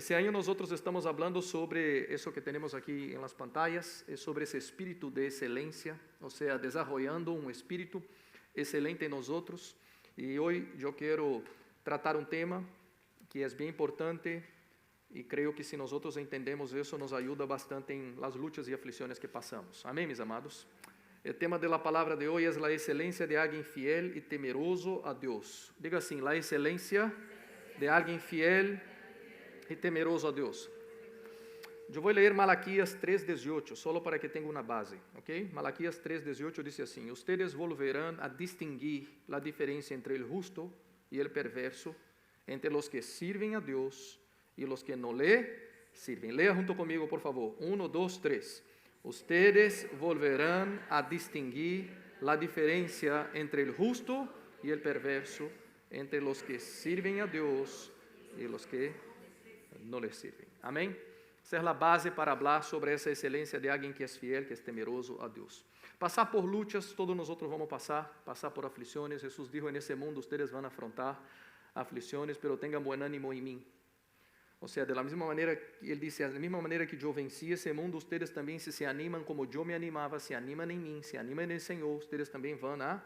Esse ano nós estamos falando sobre isso que temos aqui em las pantallas, sobre esse espírito de excelência, ou seja, desarrollando um espírito excelente em nós. E hoje eu quero tratar um tema que é bem importante e creio que se nós entendemos isso, nos ajuda bastante em las lutas e aflições que passamos. Amém, meus amados? O tema da palavra de hoje é a excelência de alguém fiel e temeroso a Deus. Diga assim, a excelência de alguém fiel e temeroso a Deus. Eu vou ler Malaquias 3:18, solo para que tenha uma base, ok? Malaquias 3:18 diz assim: Ustedes volverán a distinguir a diferença entre o justo e o perverso, entre os que sirven a Deus e os que não le sirven. Leia junto comigo, por favor. 1, 2, 3. Ustedes volverán a distinguir a diferença entre o justo e o perverso, entre os que sirven a Deus e os que não lhe sirven. Amém? Essa é a base para falar sobre essa excelência de alguém que é fiel, que é temeroso a Deus. Passar por lutas, todos nós vamos passar por aflições. Jesus dijo, nesse mundo ustedes vão afrontar aflições, pero tenham buen ânimo em mim. Ou seja, da mesma maneira que ele disse, da mesma maneira que eu venci esse mundo, ustedes também se animam como eu me animava, se animam em mim, se animam no Senhor, ustedes também vão a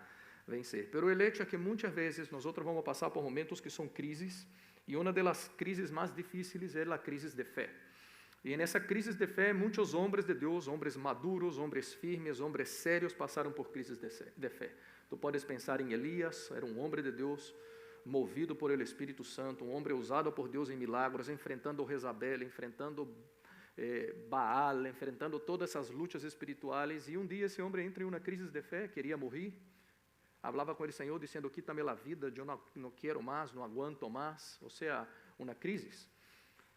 vencer. Pero o hecho é que muitas vezes nós vamos passar por momentos que são crises, e uma das crises mais difíceis é a crise de fé. E nessa crise de fé, muitos homens de Deus, homens maduros, homens firmes, homens sérios, passaram por crises de fé. Tu podes pensar em Elias, era um homem de Deus, movido por el Espírito Santo, um homem usado por Deus em milagros, enfrentando Jezabel, enfrentando Baal, enfrentando todas essas lutas espirituais. E um dia esse homem entra em uma crise de fé, queria morrer. Falava com o Senhor, dizendo, quítame a vida, eu não quero mais, não aguento mais. Ou seja, uma crise.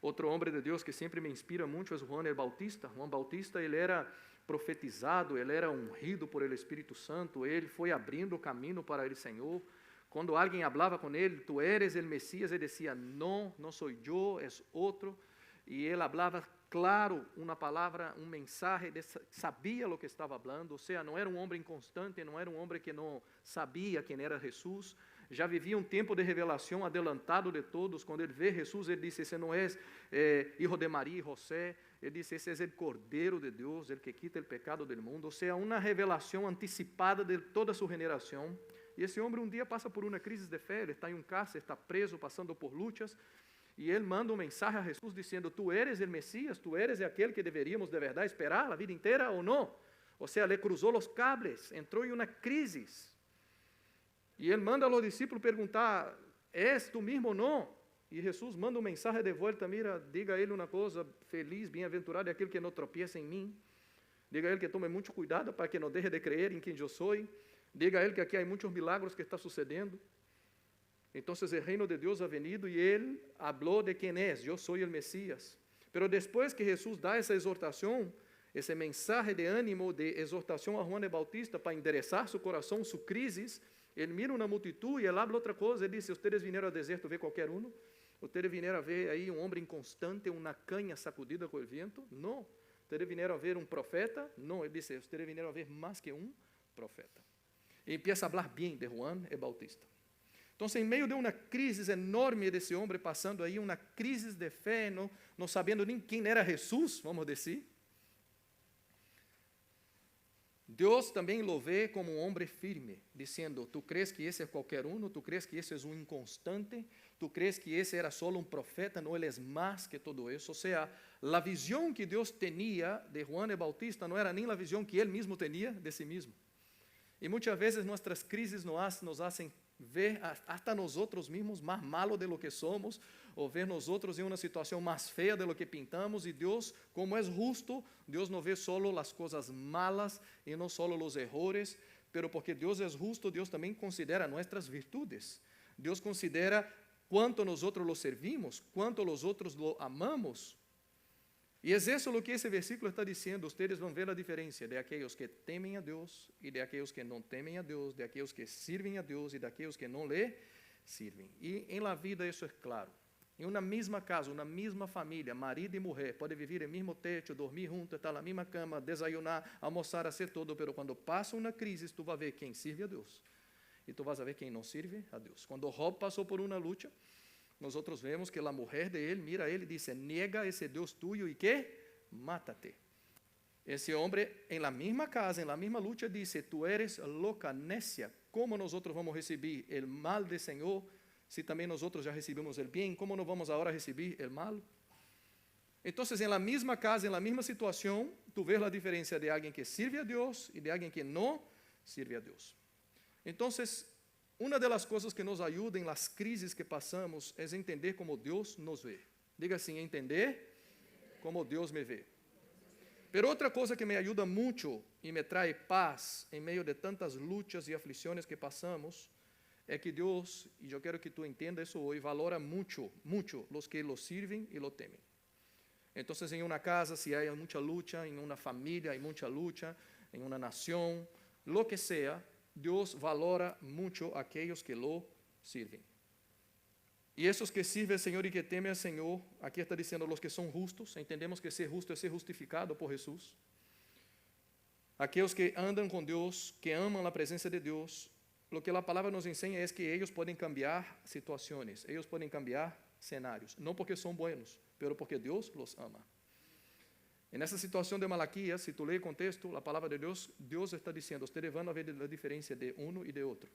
Outro homem de Deus que sempre me inspira muito é Juan el Bautista. Juan Bautista, ele era profetizado, ele era ungido por el Espírito Santo, ele foi abrindo o caminho para o Senhor. Quando alguém falava com ele, tu eres el Messias, ele dizia, não, não sou eu, é outro. E ele falava claro, uma palavra, um mensagem, sabia o que estava falando, ou seja, não era um homem inconstante, não era um homem que não sabia quem era Jesus, já vivia um tempo de revelação adelantado de todos. Quando ele vê Jesus, ele disse, esse não é hijo de Maria e José, ele disse, esse é o Cordeiro de Deus, ele que quita o pecado do mundo, ou seja, uma revelação antecipada de toda a sua geração. E esse homem um dia passa por uma crise de fé, ele está em um cárcere, está preso, passando por lutas, e ele manda um mensagem a Jesus dizendo, tu eres o Messias, tu eres aquele que deveríamos de verdade esperar a vida inteira ou não? Ou seja, ele cruzou os cables, entrou em uma crise. E ele manda aos discípulos perguntar, és tu mesmo ou não? E Jesus manda uma mensagem de volta, mira, diga a ele uma coisa, feliz, bem-aventurado é aquele que não tropeça em mim. Diga a ele que tome muito cuidado para que não deixe de crer em quem eu sou. Diga a ele que aqui há muitos milagros que está sucedendo. Então, o reino de Deus ha venido e ele falou de quem é, eu sou o Messias. Pero depois que Jesus dá essa exortação, esse mensagem de ânimo, de exortação a Juan el Bautista para endereçar seu coração, sua crise, ele mira uma multitud e ele habla outra coisa. Ele disse, ustedes vieram ao deserto ver qualquer um? Ustedes vieram a ver aí um homem inconstante, uma canha sacudida com o vento? Não. Ustedes vieram a ver um profeta? Não. Ele disse, ustedes vieram a ver mais que um profeta. E empieza a falar bem de Juan el Bautista. Então, em meio de uma crise enorme desse homem, passando aí uma crise de fé, não sabendo nem quem era Jesus, vamos dizer, Deus também o vê como um homem firme, dizendo, tu crees que esse é qualquer um, tu crees que esse é um inconstante, tu crees que esse era só um profeta, não, ele é mais que todo isso. Ou seja, a visão que Deus tinha de Juan el Bautista não era nem a visão que ele mesmo tinha de si mesmo. E muitas vezes nossas crises nos fazem ver até nós outros mesmos mais malo de lo que somos, ou ver nós outros em uma situação mais feia de lo que pintamos, e Deus, como é justo, Deus não vê só as coisas malas e não só os erros, pero porque Deus é justo, Deus também considera nossas virtudes. Deus considera quanto nós outros lo servimos, quanto nós outros lo amamos. E é isso o que esse versículo está dizendo. Ustedes vão ver a diferença de aqueles que temem a Deus e de aqueles que não temem a Deus, de aqueles que sirvem a Deus e de aqueles que não lhe sirvem. E em la vida isso é claro. Em uma mesma casa, uma mesma família, marido e mulher, pode viver no mesmo teto, dormir junto, estar na mesma cama, desayunar, almoçar, fazer tudo, mas quando passa uma crise, tu vai ver quem sirve a Deus e tu vas ver quem não sirve a Deus. Quando Job passou por uma luta, nosotros vemos que la mujer de él mira a él y dice, niega ese Dios tuyo y ¿qué? Mátate. Ese hombre en la misma casa, en la misma lucha, dice, tú eres loca, necia. ¿Cómo nosotros vamos a recibir el mal del Señor si también nosotros ya recibimos el bien? ¿Cómo no vamos ahora a recibir el mal? Entonces, en la misma casa, en la misma situación, tú ves la diferencia de alguien que sirve a Dios y de alguien que no sirve a Dios. Entonces, una de las cosas que nos ayuda en las crisis que pasamos es entender cómo Dios nos ve. Diga assim, entender como Dios me ve. Pero outra coisa que me ajuda muito e me traz paz em meio de tantas lutas e aflições que passamos é que Deus, e eu quero que tu entenda isso hoje, valora muito, muito os que lo sirvem e lo temem. Então, em uma casa, se há muita luta, em uma família há muita luta, em uma nação, lo que seja, Deus valora muito aqueles que lo sirvem. E esses que sirvem ao Senhor e que temem ao Senhor, aqui está dizendo os que são justos, entendemos que ser justo é ser justificado por Jesus. Aqueles que andam com Deus, que amam a presença de Deus, o que a palavra nos ensina é que eles podem cambiar situações, eles podem cambiar cenários, não porque são buenos, mas porque Deus los ama. E nessa situação de Malaquias, se tu lê o contexto, a palavra de Deus, Deus está dizendo, ustedes vão ver a diferença de um e de outro.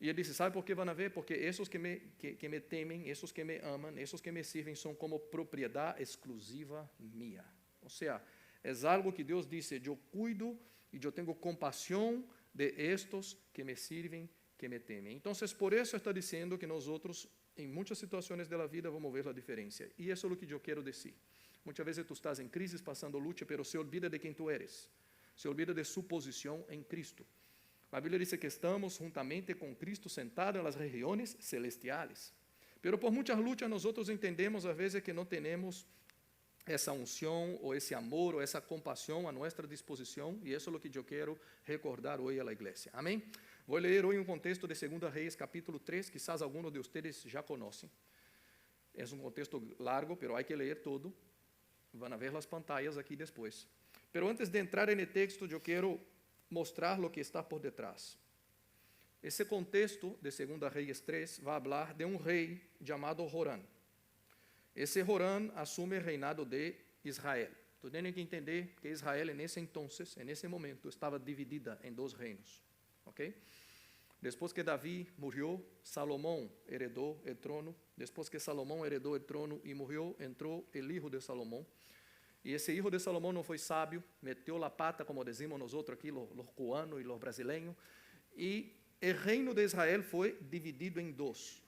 E ele disse, sabe por que vão ver? Porque esses que me temem, esses que me amam, esses que me servem, são como propriedade exclusiva minha. Ou seja, é algo que Deus disse, eu cuido e eu tenho compaixão de estes que me servem, que me temem. Então, por isso está dizendo que nós outros, em muitas situações da vida, vamos ver a diferença. E isso é o que eu quero dizer. Muitas vezes tu estás em crise, passando luta, pero se olvida de quem tu eres. Se olvida de sua posição em Cristo. A Bíblia diz que estamos juntamente com Cristo sentados nas regiões celestiais. Pero por muitas lutas nós outros entendemos às vezes que não temos essa unção ou esse amor ou essa compaixão a nossa disposição e isso é o que eu quero recordar hoje à igreja. Amém? Vou ler hoje um contexto de 2 Reis, capítulo 3, quizás alguns de vocês já conhecem. É um contexto largo, pero há que ler todo. Vão ver as pantallas aqui depois. Pero antes de entrar no texto, eu quero mostrar o que está por detrás. Esse contexto de 2 Reis 3 vai falar de um rei chamado Jorán. Esse Jorán assume o reinado de Israel. Tu tens que entender que Israel, nesse entonces, nesse momento, estava dividida em dois reinos. Ok? Depois que Davi morreu, Salomão heredou o trono. Depois que Salomão heredou o trono e morreu, entrou o filho de Salomão. E esse filho de Salomão não foi sábio, meteu a pata, como dizemos nós outros aqui, os cubanos e os brasileiros, e o reino de Israel foi dividido em dois.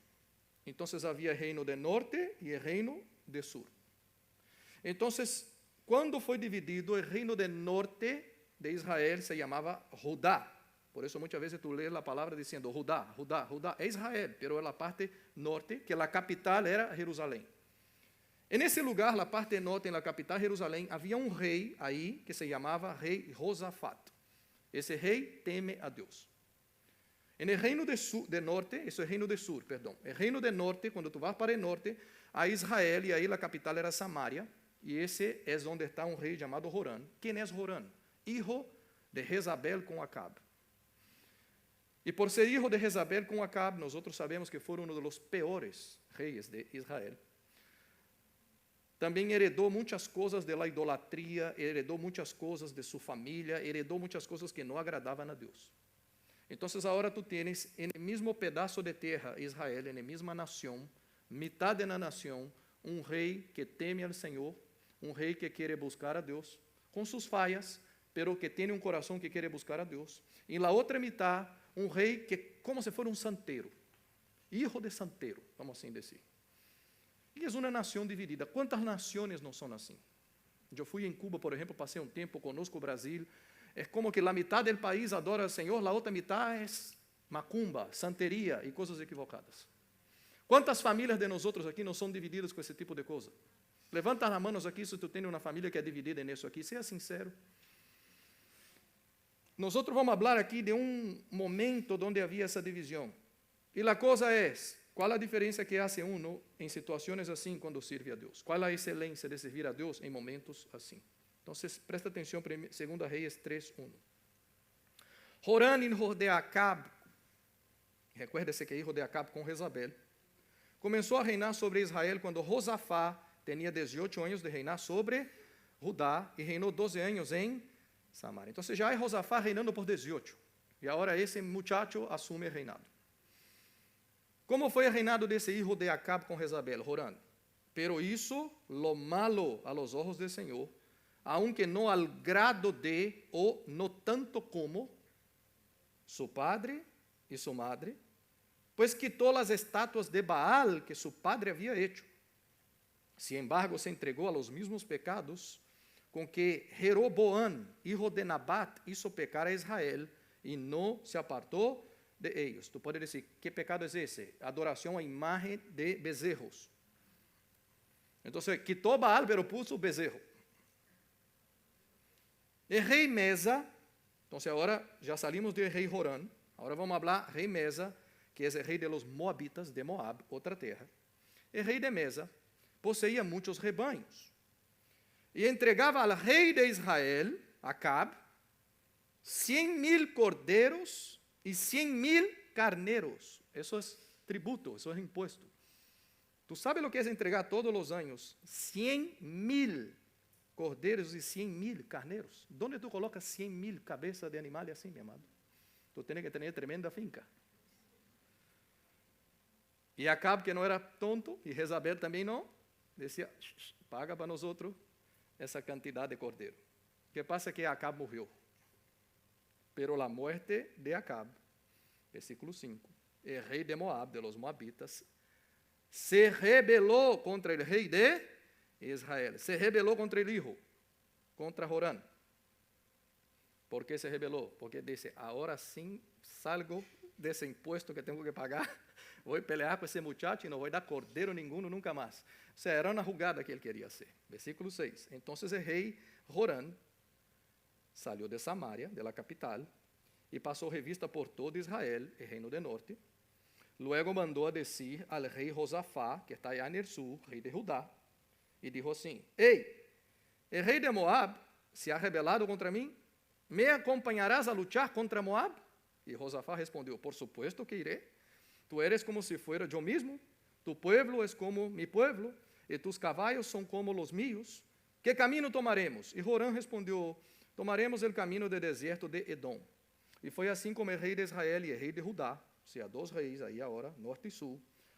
Então, havia o reino do norte e o reino do sul. Então, quando foi dividido, o reino do norte de Israel se chamava Judá. Por isso, muitas vezes, tu lês a palavra dizendo Judá, Judá, Judá. É Israel, pero é a parte norte, que a capital era Jerusalém. E nesse lugar, na parte norte, na capital Jerusalém, havia um rei aí que se chamava rei Josafat. Esse rei teme a Deus. E no reino de norte, isso é reino de sul, perdão. O reino de norte, quando tu vas para o norte, a Israel, e aí a capital era Samaria, e esse é onde está um rei chamado Jorán. Quem é Jorán? Hijo de Jezabel com Acab. E por ser hijo de Jezabel com Acab, nós outros sabemos que foi um dos piores reis de Israel. Também heredou muitas coisas da idolatria, heredou muitas coisas de sua família, heredou muitas coisas que não agradavam a Deus. Então, agora tu tens, no mesmo pedaço de terra, Israel, na mesma nação, metade da nação, um rei que teme ao Senhor, um rei que quer buscar a Deus, com suas falhas, pero que tem um coração que quer buscar a Deus. E na outra metade, um rei que, como se fosse um santeiro, hijo de santeiro, vamos assim dizer. E é uma nação dividida. Quantas nações não são assim? Eu fui em Cuba, por exemplo, passei um tempo conosco no Brasil. É como que a metade do país adora ao Senhor, a outra metade é macumba, santeria e coisas equivocadas. Quantas famílias de nós outros aqui não são divididas com esse tipo de coisa? Levanta as mãos aqui se tu tem uma família que é dividida nisso aqui. Seja sincero. Nós outros vamos falar aqui de um momento onde havia essa divisão. E a coisa é, qual a diferença que hace uno em situações assim quando serve a Deus? Qual a excelência de servir a Deus em momentos assim? Então, presta atenção, 2 Reis 3:1. Jorán, hijo de Acab, recuerde-se que é hijo de Acab com Jezabel, Começou a reinar sobre Israel quando Josafá tinha 18 anos de reinar sobre Judá e reinou 12 anos em Samaria. Então já é Josafá reinando por 18. E agora esse muchacho assume o reinado. Como foi o reinado desse hijo de Acab com Jezabel? Jorán. Pero hizo lo malo a los ojos del Señor, aunque no al grado de, o no tanto como, su padre y su madre, pues quitó las estatuas de Baal que su padre había hecho. Sin embargo, se entregó a los mismos pecados con que Jeroboam, hijo de Nabat, hizo pecar a Israel y no se apartó de ellos. Tú puedes decir, ¿qué pecado es ese? Adoración a imagen de bezerros. Entonces, quitó Baal, pero puso bezerro. El rey Mesa, entonces ahora ya salimos del rey Jorán, ahora vamos a hablar rey Mesa, que es el rey de los moabitas de Moab, otra tierra. El rey de Mesa poseía muchos rebaños y entregaba al rey de Israel, Acab, 100,000 corderos y 100,000 carneros. Eso es tributo, eso es impuesto. ¿Tú sabes lo que es entregar todos los años 100,000 corderos y 100,000 carneros? ¿Dónde tú colocas 100,000 cabezas de animales así, mi amado? Tú tienes que tener tremenda finca. Y Acab, que no era tonto, y Jezabel también no, decía, paga para nosotros esa cantidad de cordero. ¿Qué pasa? Que Acab murió. Pero la muerte de Acab, versículo 5, el rey de Moab, de los moabitas, se rebeló contra el rey de Israel, se rebeló contra el hijo, contra Jorán. ¿Por qué se rebeló? Porque dice, ahora sí salgo de ese impuesto que tengo que pagar, voy a pelear con ese muchacho y no voy a dar cordero ninguno nunca más. O sea, era una jugada que él quería hacer. Versículo 6. Entonces el rey Jorán salió de Samaria, de la capital, y pasó revista por todo Israel, el reino del norte. Luego mandó a decir al rey Josafá, que está allá en el sur, rey de Judá, y dijo así, hey, el rey de Moab se ha rebelado contra mí, ¿me acompañarás a luchar contra Moab? Y Josafá respondió, por supuesto que iré, tú eres como si fuera yo mismo, tu pueblo es como mi pueblo, y tus caballos son como los míos, ¿qué camino tomaremos? Y Jorán respondió, tomaremos el camino del desierto de Edom. Y fue así como el rey de Israel y el rey de Judá, o sea, dos reyes ahí ahora, norte y sur,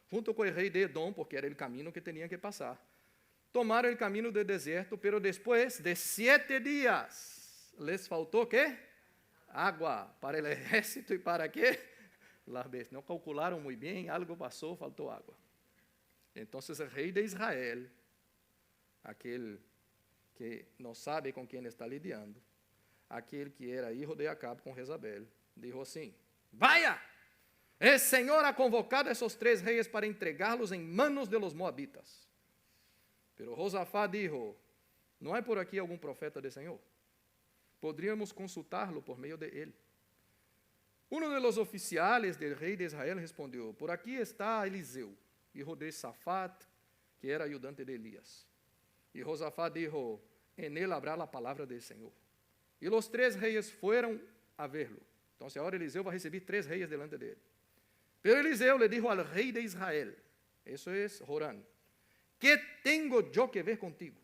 junto con el rey de Edom, porque era el camino que tenían que pasar, tomaron el camino del desierto, pero después de 7 días, ¿les faltó qué? Agua para el ejército y para qué? Las bestias. No calcularon muy bien, algo pasó, faltó agua. Entonces el rey de Israel, aquel que no sabe con quién está lidiando, aquel que era hijo de Acab con Jezabel, dijo así, vaya, el Señor ha convocado a esos 3 reyes para entregarlos en manos de los moabitas. Pero Josafá dijo, ¿no hay por aquí algún profeta del Señor? Podríamos consultarlo por medio de él. Uno de los oficiales del rey de Israel respondió, por aquí está Eliseo, hijo de Safat, que era ayudante de Elías. Y Josafá dijo, en él habrá la palabra del Señor. Y los 3 reyes fueron a verlo. Entonces ahora Eliseo va a recibir 3 reyes delante de él. Pero Eliseo le dijo al rey de Israel, eso es Jorán, ¿qué tengo yo que ver contigo?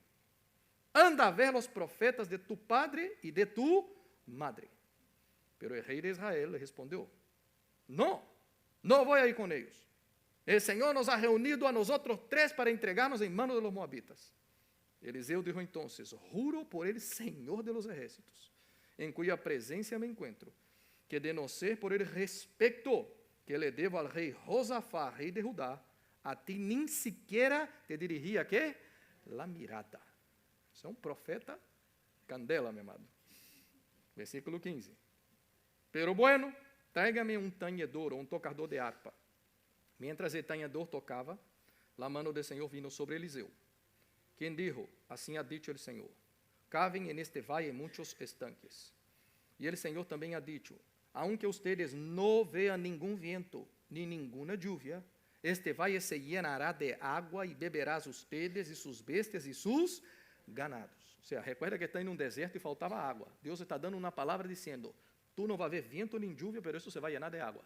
Anda a ver los profetas de tu padre y de tu madre. Pero el rey de Israel le respondió, no voy a ir con ellos. El Señor nos ha reunido a nosotros 3 para entregarnos en manos de los moabitas. Eliseo dijo entonces, juro por el Señor de los ejércitos, en cuya presencia me encuentro, que de no ser por el respeto que le debo al rey Josafá, rey de Judá, a ti ni siquiera te dirigía, ¿qué? La mirada. Isso é um profeta candela, meu amado. Versículo 15. Pero bueno, tráigame un tañedor, un tocador de arpa. Mientras el tañedor tocaba, la mano del Señor vino sobre Eliseo, quien dijo, así ha dicho el Señor, caven en este valle muchos estanques. Y el Señor también ha dicho, aunque ustedes no vean ningún viento ni ninguna lluvia, este valle se llenará de agua y beberás ustedes y sus bestias y sus ganados. O sea, recuerda que está en un desierto y faltaba agua. Dios está dando una palabra diciendo, tú no vas a ver viento ni lluvia, pero eso se va a llenar de agua.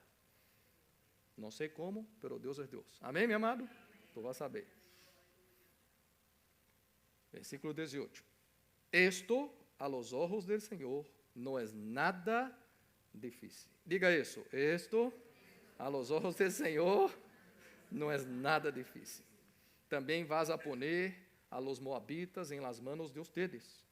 Não sei como, pero Deus é Deus. Amém, meu amado? Tu vas saber. Versículo 18. Esto a los ojos del Señor no es nada difícil. Diga isso. Esto a los ojos del Señor no es nada difícil. Também vas a poner a los moabitas en las manos de ustedes.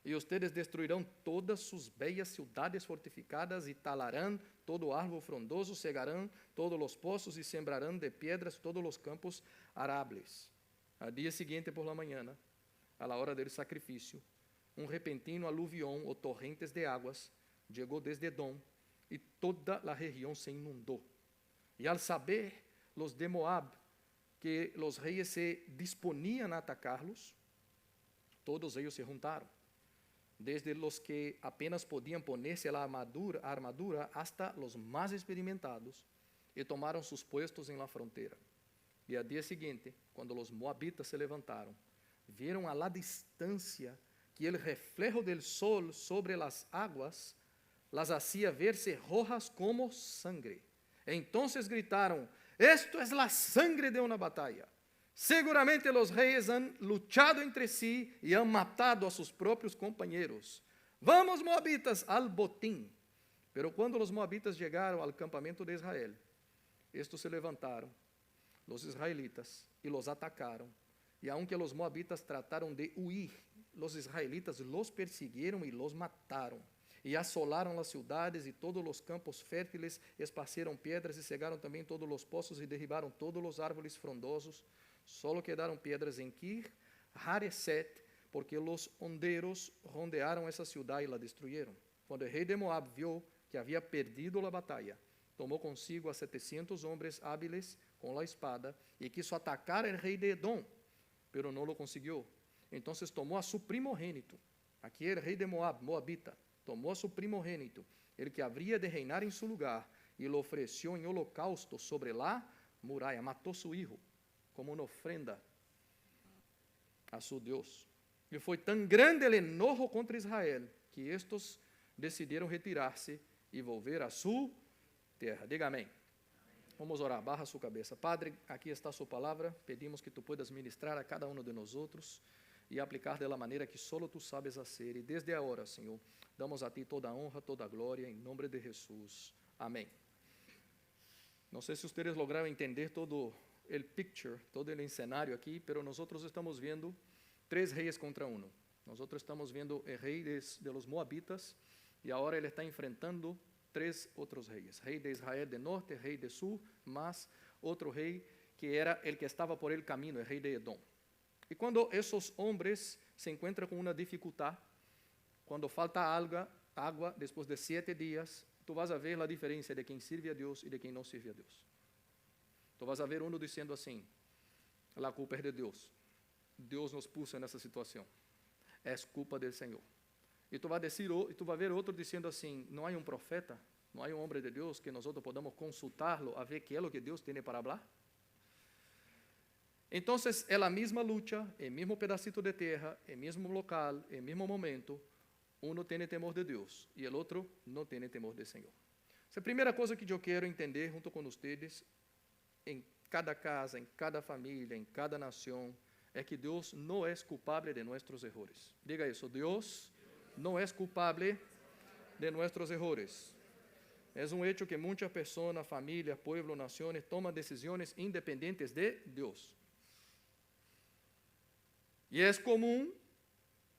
E ustedes destruirão todas sus bellas ciudades fortificadas e talarão todo árbol frondoso, cegarão todos os poços e sembrarão de piedras todos os campos aráveis. Al dia seguinte por la mañana, a la hora del sacrifício, repentino aluvión o torrentes de aguas chegou desde Edom e toda a região se inundou. E al saber los de Moab que los reyes se disponían a atacarlos, todos ellos se juntaram, desde los que apenas podían ponerse a armadura hasta los más experimentados, e tomaram sus puestos en la frontera. E al día siguiente, quando los moabitas se levantaram, vieron a la distancia que el reflejo del sol sobre las aguas las hacía verse rojas como sangre. Entonces gritaron: esto es la sangre de una batalla. Seguramente los reyes han luchado entre sí y han matado a sus propios compañeros. Vamos, moabitas, al botín. Pero cuando los moabitas llegaron al campamento de Israel, estos se levantaron, los israelitas, y los atacaron. Y aunque los moabitas trataron de huir, los israelitas los persiguieron y los mataron. E assolaram as cidades e todos os campos fértiles, esparceram pedras e cegaram também todos os poços e derribaram todos os árvores frondosos. Solo quedaram pedras em Kir Hareset, porque os hondeiros rondearam essa cidade e la destruíram. Quando o rei de Moab viu que havia perdido a batalha, tomou consigo a 700 homens hábiles com a espada e quiso atacar o rei de Edom, pero não lo conseguiu. Então tomou a su primogênito, aqui era o rei de Moab, moabita, tomou a su primogênito, ele que haveria de reinar em seu lugar, e lo ofereceu em holocausto sobre la muralha, matou seu filho, como uma ofrenda a seu Deus. E foi tão grande o enojo contra Israel, que estes decidiram retirar-se e volver a sua terra. Diga amém. Vamos orar, barra sua cabeça. Padre, aqui está a sua palavra, pedimos que tu puedas ministrar a cada um de nós outros e aplicar da maneira que solo tu sabes hacer. E desde agora, Senhor, damos a ti toda a honra, toda a glória, em nome de Jesus. Amém. Não sei se vocês lograram entender todo o picture, todo o cenário aqui, mas nós estamos vendo 3 reis contra 1. Nós estamos vendo o rei de los moabitas, e agora ele está enfrentando 3 outros reis. Rei de Israel de norte, rei de sul, mas outro rei que era o que estava por el caminho, o rei de Edom. E quando esses homens se encontram com uma dificuldade, quando falta água depois de 7 dias, tu vas a ver a diferença de quem serve a Deus e de quem não serve a Deus. Tu vas a ver um dizendo assim: a culpa é de Deus. Deus nos puso nessa situação. É culpa do Senhor. E tu vai ver outro dizendo assim: não há profeta, não há homem de Deus que nós podamos consultá-lo a ver que é o que Deus tem para falar. Então, é a mesma luta, o mesmo pedacito de terra, o mesmo local, o mesmo momento. Um tem temor de Deus e o outro não tem temor do Senhor. Essa é a primeira coisa que eu quero entender junto com vocês, em cada casa, em cada família, em cada nação, é que Deus não é culpável de nossos erros. Diga isso: Deus não é culpável de nossos erros. É hecho que muitas pessoas, famílias, pueblos, nações tomam decisões independentes de Deus. E é comum,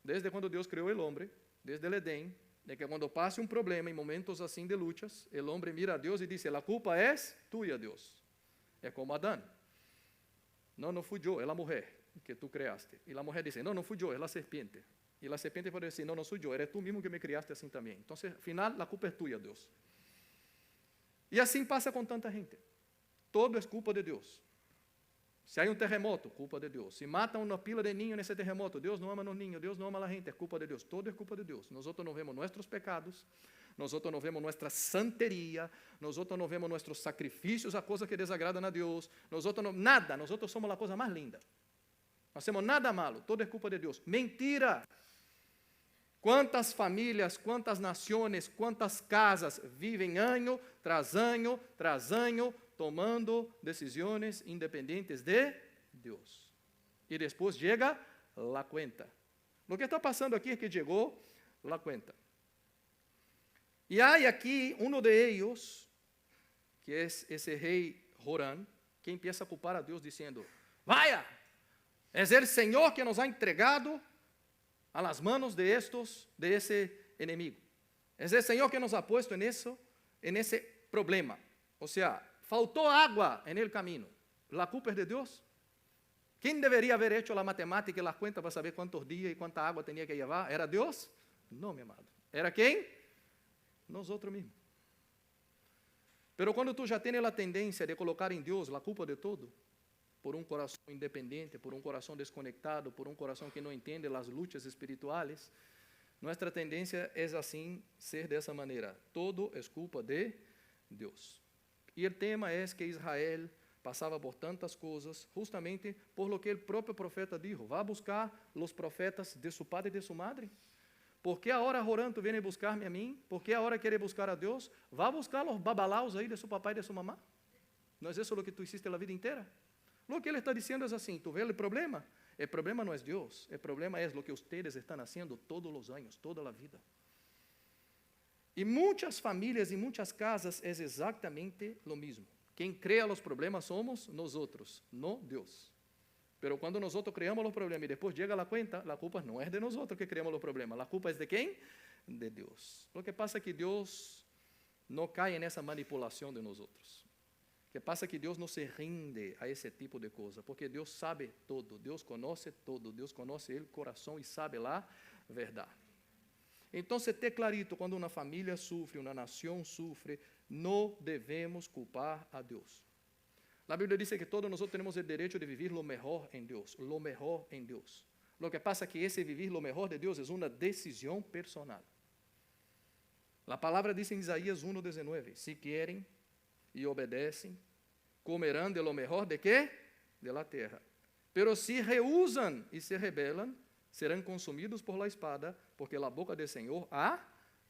desde quando Deus criou o homem, desde o Edém, de que quando passe um problema em momentos assim de lutas, o homem mira a Deus e diz: a culpa é tua, Deus. É como Adão. Não fui eu, é a mulher que tu criaste. E a mulher diz: não fui eu, é a serpiente. E a serpiente pode dizer: não sou eu, eres tu mesmo que me criaste assim também. Então, afinal, a culpa é tua, Deus. E assim passa com tanta gente. Todo é culpa de Deus. Se há terremoto, culpa de Deus. Se matam uma pila de niños nesse terremoto, Deus não ama os niños, Deus não ama a gente, é culpa de Deus. Todo é culpa de Deus. Nós não vemos nossos pecados, nós não vemos nossa santeria, nós não vemos nossos sacrifícios, a coisa que desagradam a Deus, nada, nós somos a coisa mais linda. Não hacemos nada malo, todo é culpa de Deus. Mentira! Quantas famílias, quantas nações, quantas casas vivem ano tras ano, tomando decisiones independientes de Dios. Y después llega la cuenta. Lo que está pasando aquí es que llegó la cuenta. Y hay aquí uno de ellos, que es ese rey Jorán, que empieza a culpar a Dios diciendo, vaya, es el Señor que nos ha entregado a las manos de ese enemigo. Es el Señor que nos ha puesto en ese problema. O sea, faltó agua en el camino. ¿La culpa es de Dios? ¿Quién debería haber hecho la matemática y las cuentas para saber cuántos días y cuánta agua tenía que llevar? ¿Era Dios? No, mi amado. ¿Era quién? Nosotros mismos. Pero cuando tú ya tienes la tendencia de colocar en Dios la culpa de todo, por un corazón independiente, por un corazón desconectado, por un corazón que no entiende las luchas espirituales, nuestra tendencia es así, ser de esa manera. Todo es culpa de Dios. Y el tema es que Israel pasaba por tantas cosas, justamente por lo que el propio profeta dijo, va a buscar los profetas de su padre y de su madre. ¿Por qué ahora Jorán tú vienes a buscarme a mí? ¿Por qué ahora quiere buscar a Dios? Va a buscar los babalaos ahí de su papá y de su mamá. ¿No es eso lo que tú hiciste la vida entera? Lo que ele está diciendo es así, ¿tú ves el problema? El problema no es Dios, el problema es lo que ustedes están haciendo todos los años, toda la vida. Y muchas familias y muchas casas es exactamente lo mismo. Quien crea los problemas somos nosotros, no Dios. Pero cuando nosotros creamos los problemas y después llega la cuenta, la culpa no es de nosotros que creamos los problemas, la culpa es de ¿quién? De Dios. Lo que pasa es que Dios no cae en esa manipulación de nosotros. Lo que pasa es que Dios no se rinde a ese tipo de cosas, porque Dios sabe todo, Dios conoce el corazón y sabe la verdad. Entonces, te clarito, cuando una familia sufre, una nación sufre, no debemos culpar a Dios. La Biblia dice que todos nosotros tenemos el derecho de vivir lo mejor en Dios, lo mejor en Dios. Lo que pasa es que ese vivir lo mejor de Dios es una decisión personal. La palabra dice en Isaías 1:19, si quieren y obedecen, comerán de lo mejor de ¿qué? De la tierra. Pero si rehusan y se rebelan, serão consumidos por la espada, porque la boca del Senhor ha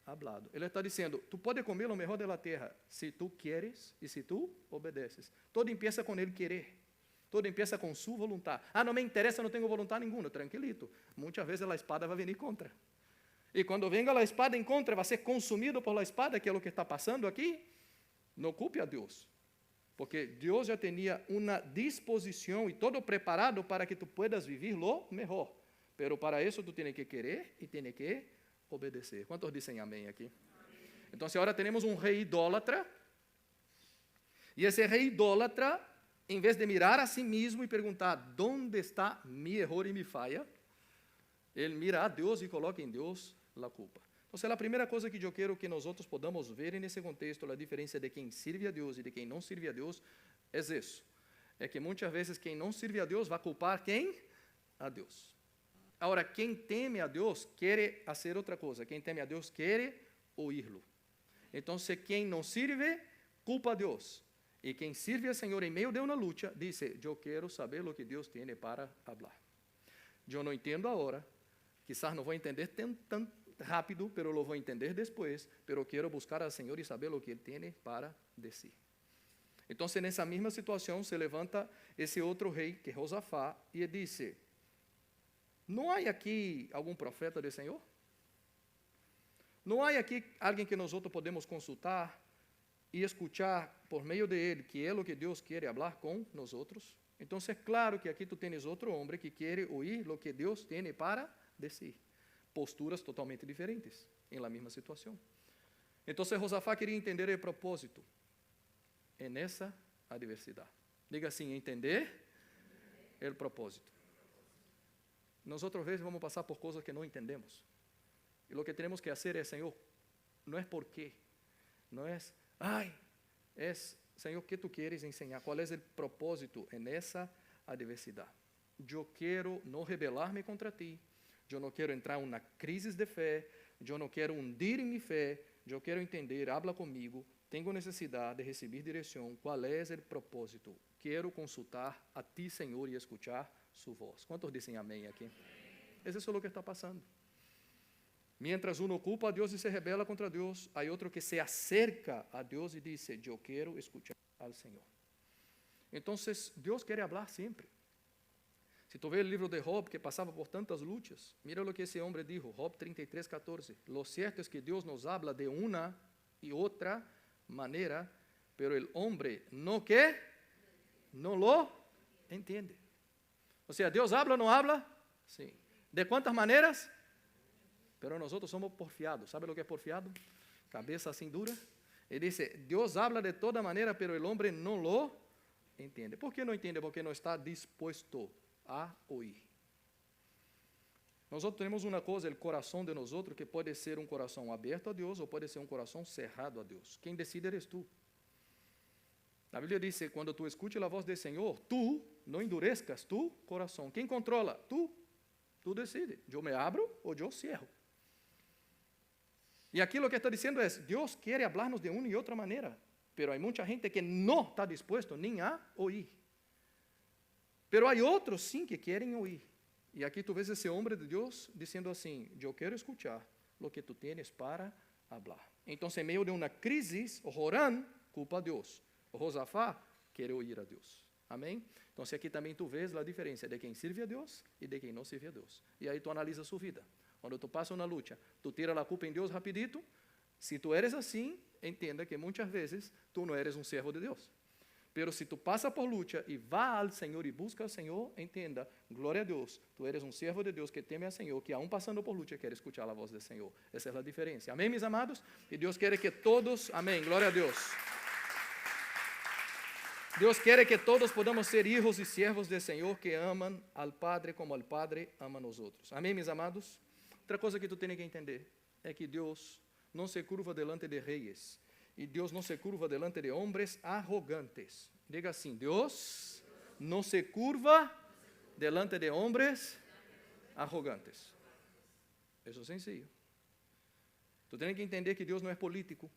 hablado. Ele está dizendo, tu puedes comer lo mejor de la tierra, si tú quieres y si tú obedeces. Todo empieza con el querer. Todo empieza con su voluntad. Ah, no me interesa, no tengo voluntad ninguna. Tranquilito. Muchas veces la espada va a venir contra. Y cuando venga la espada en contra, va a ser consumido por la espada, que es lo que está pasando aquí. No culpe a Dios. Porque Dios ya tenía una disposición y todo preparado para que tú puedas vivir lo mejor. Pero para eso tú tienes que querer y tienes que obedecer. ¿Cuántos dicen amén aquí? Entonces ahora tenemos un rey idólatra. Y ese rey idólatra, en vez de mirar a sí mismo y preguntar, ¿dónde está mi error y mi falla? Él mira a Dios y coloca en Dios la culpa. Entonces la primera cosa que yo quiero que nosotros podamos ver en ese contexto, la diferencia de quien sirve a Dios y de quien no sirve a Dios, es eso. Es que muchas veces quien no sirve a Dios va a culpar ¿a quién? A Dios. Ahora, quien teme a Dios quiere hacer otra cosa. Quien teme a Dios quiere oírlo. Entonces, quien no sirve, culpa a Dios. Y quien sirve al Señor en medio de una lucha, dice, yo quiero saber lo que Dios tiene para hablar. Yo no entiendo ahora, quizás no voy a entender tan rápido, pero lo voy a entender después, pero quiero buscar al Señor y saber lo que Él tiene para decir. Entonces, en esa misma situación, se levanta ese otro rey, que es Josafá, y él dice, ¿no hay aquí algún profeta del Señor? ¿No hay aquí alguien que nosotros podemos consultar y escuchar por medio de él que es lo que Dios quiere hablar con nosotros? Entonces, claro que aquí tú tienes otro hombre que quiere oír lo que Dios tiene para decir. Posturas totalmente diferentes en la misma situación. Entonces, Josafá quería entender el propósito en esa adversidad. Diga assim, entender el propósito. Nosotros a veces vamos a pasar por cosas que no entendemos. Y lo que tenemos que hacer es, Señor, no es por qué, no es, es, Señor, ¿qué tú quieres enseñar? ¿Cuál es el propósito en esa adversidad? Yo quiero no rebelarme contra ti, yo no quiero entrar en una crisis de fe, yo no quiero hundir en mi fe, yo quiero entender, habla conmigo, tengo necesidad de recibir dirección, ¿cuál es el propósito? Quiero consultar a ti, Señor, y escuchar su voz. ¿Cuántos dicen amén aquí? Es eso lo que está pasando. Mientras uno culpa a Dios y se rebela contra Dios, hay otro que se acerca a Dios y dice, yo quiero escuchar al Señor. Então, Deus quer falar sempre. Se tu vês o livro de Job, que passava por tantas lutas, mira o que esse homem dijo, Job 33:14. Lo cierto es que Deus nos habla de una y otra manera, pero el hombre no que no lo entiende. O sea, Deus habla ou não habla? Sim. ¿De quantas maneiras? Pero nosotros somos porfiados. ¿Sabe lo que es porfiado? Cabeça assim dura. Ele diz, Deus habla de toda maneira, pero el hombre no lo entiende. ¿Por qué no entiende? Porque no está dispuesto a oír. Nós temos uma coisa, o coração de nós, que pode ser um coração aberto a Deus ou pode ser um coração cerrado a Deus. Quem decide eres tu. A Bíblia diz, quando tu escute a voz do Senhor, tu não endurezcas tu coração. Quem controla? Tu. Tu decide. Eu me abro ou eu cierro. E aqui o que está dizendo é, Deus quer falar-nos de uma e outra maneira, pero há muita gente que não está disposto nem a ouvir. Pero há outros sim que querem ouvir. E aqui tu vês esse homem de Deus dizendo assim, eu quero escutar o que tu tienes para falar. Então, em meio de uma crise, o Jorán culpa a Deus. O Josafá quer ouvir a Deus. Amém? Então, aqui também tu vês a diferença de quem serve a Deus e de quem não serve a Deus. E aí tu analisa sua vida. Quando tu passa uma luta, tu tira a culpa em Deus rapidito. Se tu eres assim, entenda que muitas vezes tu não eres um servo de Deus. Pero se tu passa por luta e vá ao Senhor e busca ao Senhor, entenda, glória a Deus, tu eres um servo de Deus que teme ao Senhor, que aún passando por luta quer escutar a voz do Senhor. Essa é a diferença. Amém, meus amados? E Deus quer que todos, amém, glória a Deus. Deus quer que todos podamos ser hijos e servos do Senhor que amam ao Padre como o Padre ama a nós outros. Amém, meus amados? Outra coisa que tu tens que entender é que Deus não se curva delante de reis e Deus não se curva delante de homens arrogantes. Diga assim, Deus não se curva delante de homens arrogantes. Isso é sencillo. Tu tens que entender que Deus não é político.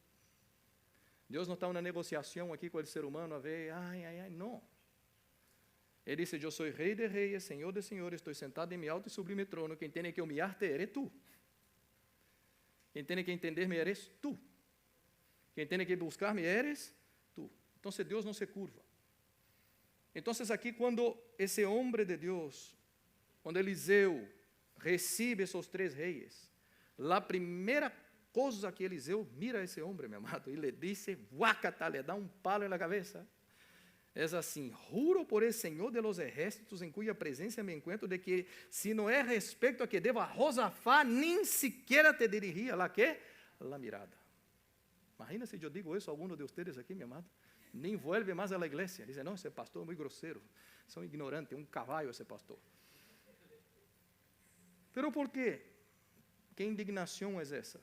Deus não está em uma negociação aqui com o ser humano a ver, não. Ele disse, eu sou rei de reis, senhor de senhores, estou sentado em meu alto e sublime trono, quem tem que humilhar-te eres tu. Quem tem que entender-me eres tu. Quem tem que buscar-me eres tu. Então, Deus não se curva. Então, aqui, quando esse homem de Deus, quando Eliseu recebe esses 3 reis, a primeira coisa que Eliseu mira a esse homem, meu amado, e lhe disse, guacata, le dá um palo na cabeça. É assim, juro por el Senhor de los ejércitos em cuya presença me encuentro, de que se não é respeito a que deva a Josafá, nem sequer te dirigia lá que la mirada. Imagina se eu digo isso a algum de vocês aqui, meu amado, nem vuelve mais à igreja. Diz, não, esse pastor é muito grosseiro, são ignorantes, um cavalo esse pastor. Pero por quê? Que indignação é essa?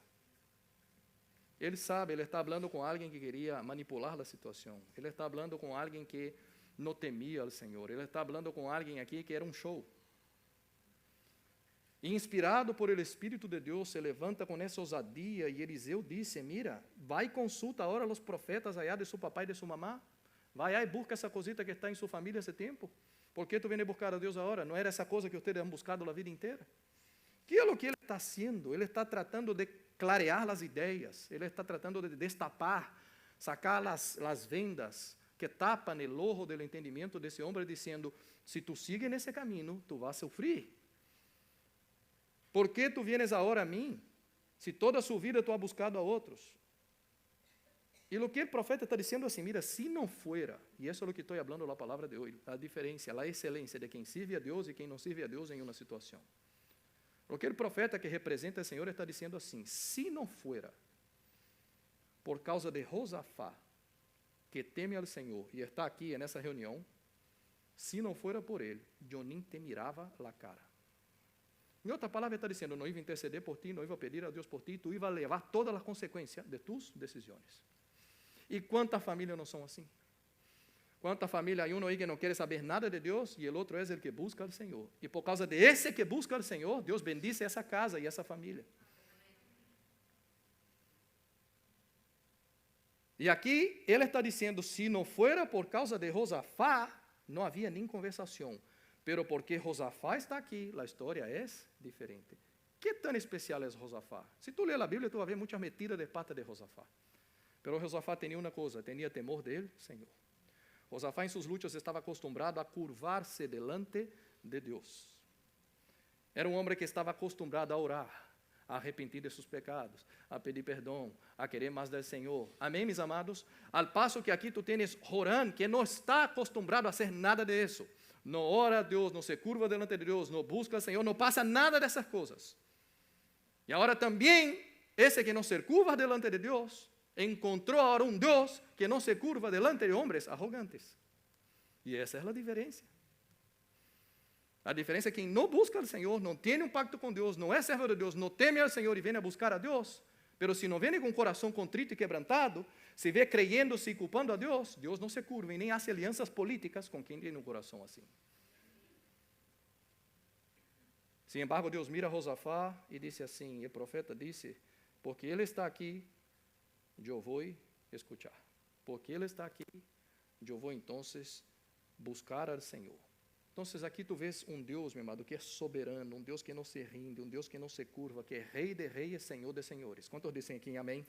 Ele sabe, ele está falando com alguém que queria manipular a situação. Ele está falando com alguém que não temia ao Senhor. Ele está falando com alguém aqui que era um show. E inspirado por el Espírito de Deus, se levanta com essa ousadia e Eliseu disse, mira, vai e consulta agora os profetas allá de seu papai e de sua mamá. Vai aí e busca essa cosita que está em sua família esse tempo. Por que tu vem buscar a Deus agora? Não era essa coisa que vocês han buscado a vida inteira? Que é o que ele está haciendo? Ele está tratando de clarear as ideias, ele está tratando de destapar, sacar as vendas que tapam o ojo do entendimento desse homem, dizendo, se tu sigues nesse caminho, tu vas sofrer. ¿Por que tu vienes agora a mim, se toda a sua vida tu has buscado a outros? E o que o profeta está dizendo assim, mira, se não fuera, e isso é o que estou falando na palavra de hoje, a diferença, a excelência de quem serve a Deus e quem não serve a Deus em uma situação. Porque o profeta que representa o Senhor está dizendo assim, se não fuera por causa de Josafá, que teme ao Senhor, e está aqui nessa reunião, se não fuera por ele, eu nem te mirava a cara. Em outra palavra, está dizendo, não iba interceder por ti, não iba pedir a Deus por ti, tu iba levar todas as consequências de tus decisões. E quantas famílias não são assim? Quanta família há um aí que não quer saber nada de Deus e o outro é o que busca o Senhor. E por causa de esse que busca o Senhor, Deus bendice essa casa e essa família. E aqui ele está dizendo, se não fuera por causa de Josafá, não havia nem conversação. Pero porque Josafá está aqui, a história é diferente. Que tão especial é Josafá? Se tu ler a Bíblia, tu vai ver muitas metidas de pata de Josafá. Pero Josafá tinha uma coisa, tinha temor dele, Senhor. Josafá em suas lutas estava acostumbrado a curvar-se delante de Deus. Era um homem que estava acostumbrado a orar, a arrepender de seus pecados, a pedir perdão, a querer mais do Senhor. Amém, meus amados? Al passo que aqui tu tens Jorán, que não está acostumbrado a hacer nada de isso. Não ora a Deus, não se curva delante de Deus, não busca al Senhor, não passa nada dessas coisas. E agora também, esse que não se curva delante de Deus, encontrou agora um Deus que não se curva delante de homens arrogantes. E essa é a diferença. A diferença é quem não busca ao Senhor, não tem um pacto com Deus, não é servo de Deus, não teme ao Senhor e vem a buscar a Deus, pero se não vem com o coração contrito e quebrantado, se vê creyendo-se e culpando a Deus, Deus não se curva e nem hace alianças políticas com quem tem um coração assim. Sin embargo, Deus mira a Josafá e disse assim, o profeta disse, porque ele está aqui, eu vou escutar. Porque ele está aqui, eu vou então buscar ao Senhor. Então, aqui tu vês um Deus, meu amado, que é soberano, um Deus que não se rinde, um Deus que não se curva, que é Rei de reis, Senhor de senhores. Quantos dizem aqui amém?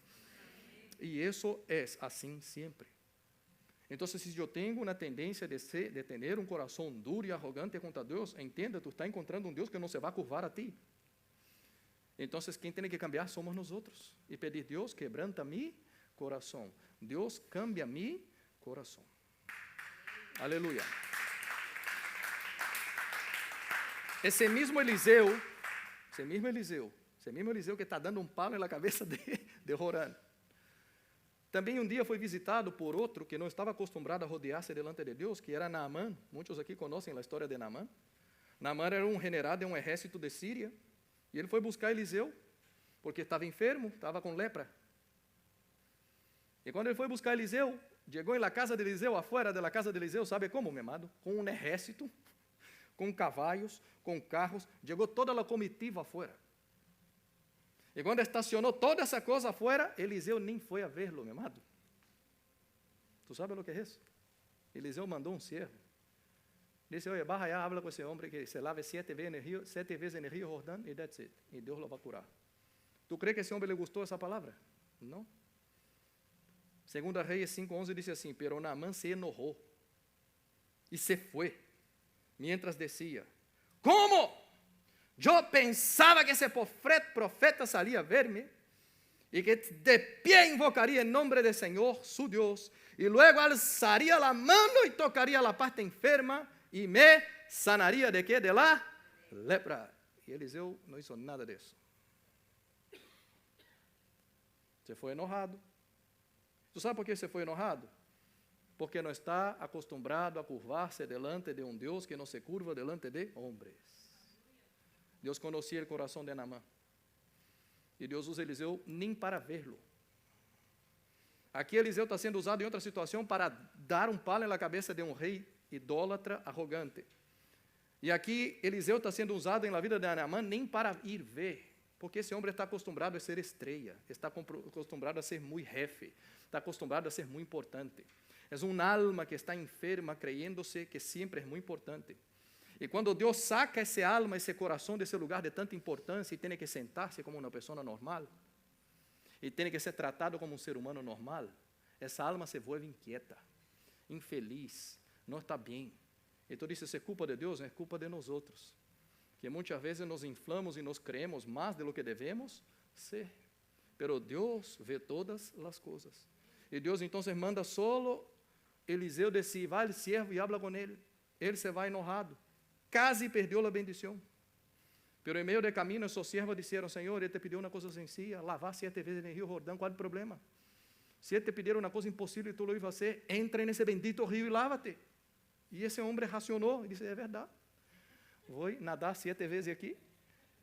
E isso é assim sempre. Então, se eu tenho uma tendência de ter um coração duro e arrogante contra Deus, entenda, tu está encontrando um Deus que não se vai curvar a ti. Então, quem tem que cambiar somos nós outros. E pedir, Deus, quebranta mi coração. Deus, cambia mi coração. Aleluia. Esse mesmo Eliseu que está dando um palo na cabeça de Jorán, também um dia foi visitado por outro que não estava acostumado a rodear-se delante de Deus, que era Naamã. Muitos aqui conhecem a história de Naamã. Naamã era um general de um exército de Síria, e ele foi buscar Eliseu, porque estava enfermo, estava com lepra. E quando ele foi buscar Eliseu, chegou na casa de Eliseu, afuera da casa de Eliseu, sabe como, meu amado? Com um exército, com cavalos, com carros, chegou toda a comitiva afuera. E quando estacionou toda essa coisa afuera, Eliseu nem foi a verlo, meu amado. Tu sabe o que é isso? Eliseu mandou um servo. Disse, oye, baja allá, habla com esse homem que se lave 7 vezes no rio Jordão e that's it. E Deus lo vai curar. Tu crê que esse homem lhe gostou essa palavra? Não. Segunda Reis 5:11 diz assim, pero Naamán se enojou e se foi. Mientras decía, ¿cómo? Yo pensaba que ese profeta salía a verme y que de pie invocaría el nombre del Señor, su Dios, y luego alzaría la mano y tocaría la parte enferma y me sanaría de qué? De la lepra. Y Eliseu no hizo nada de eso. Se foi enojado. ¿Tú sabes por qué se foi enojado? Porque não está acostumbrado a curvar-se delante de um Deus que não se curva delante de homens. Deus conhecia o coração de Naamán. E Deus usa Eliseu nem para vê-lo. Aqui Eliseu está sendo usado em outra situação para dar um palo na cabeça de um rei idólatra, arrogante. E aqui Eliseu está sendo usado na vida de Naamán nem para ir ver. Porque esse homem está acostumado a ser estrela, está acostumbrado a ser muito jefe, está acostumbrado a ser muito importante. É uma alma que está enferma, creyendo-se que sempre é muito importante. E quando Deus saca essa alma, esse coração desse lugar de tanta importância e tem que sentar-se como uma pessoa normal, e tem que ser tratado como um ser humano normal, essa alma se vuelve inquieta, infeliz, não está bem. Então, isso é culpa de Deus, não é culpa de nós outros. Que muitas vezes nos inflamos e nos creemos mais de lo que devemos ser. Pero Deus vê todas as coisas. E Deus então manda solo Eliseu decir, vai al siervo e habla com ele. Ele se vai enojado. Casi perdeu a bendição. Pero em meio de caminho, seus servos disseram, Senhor, ele te pediu uma coisa sencilla, lavar 7 vezes no rio Jordão, qual é o problema? Se ele te pediu uma coisa impossível e tu lo iba a fazer, entra nesse bendito rio e lávate. E esse homem racionou e disse, é verdade. Vou nadar 7 vezes aqui.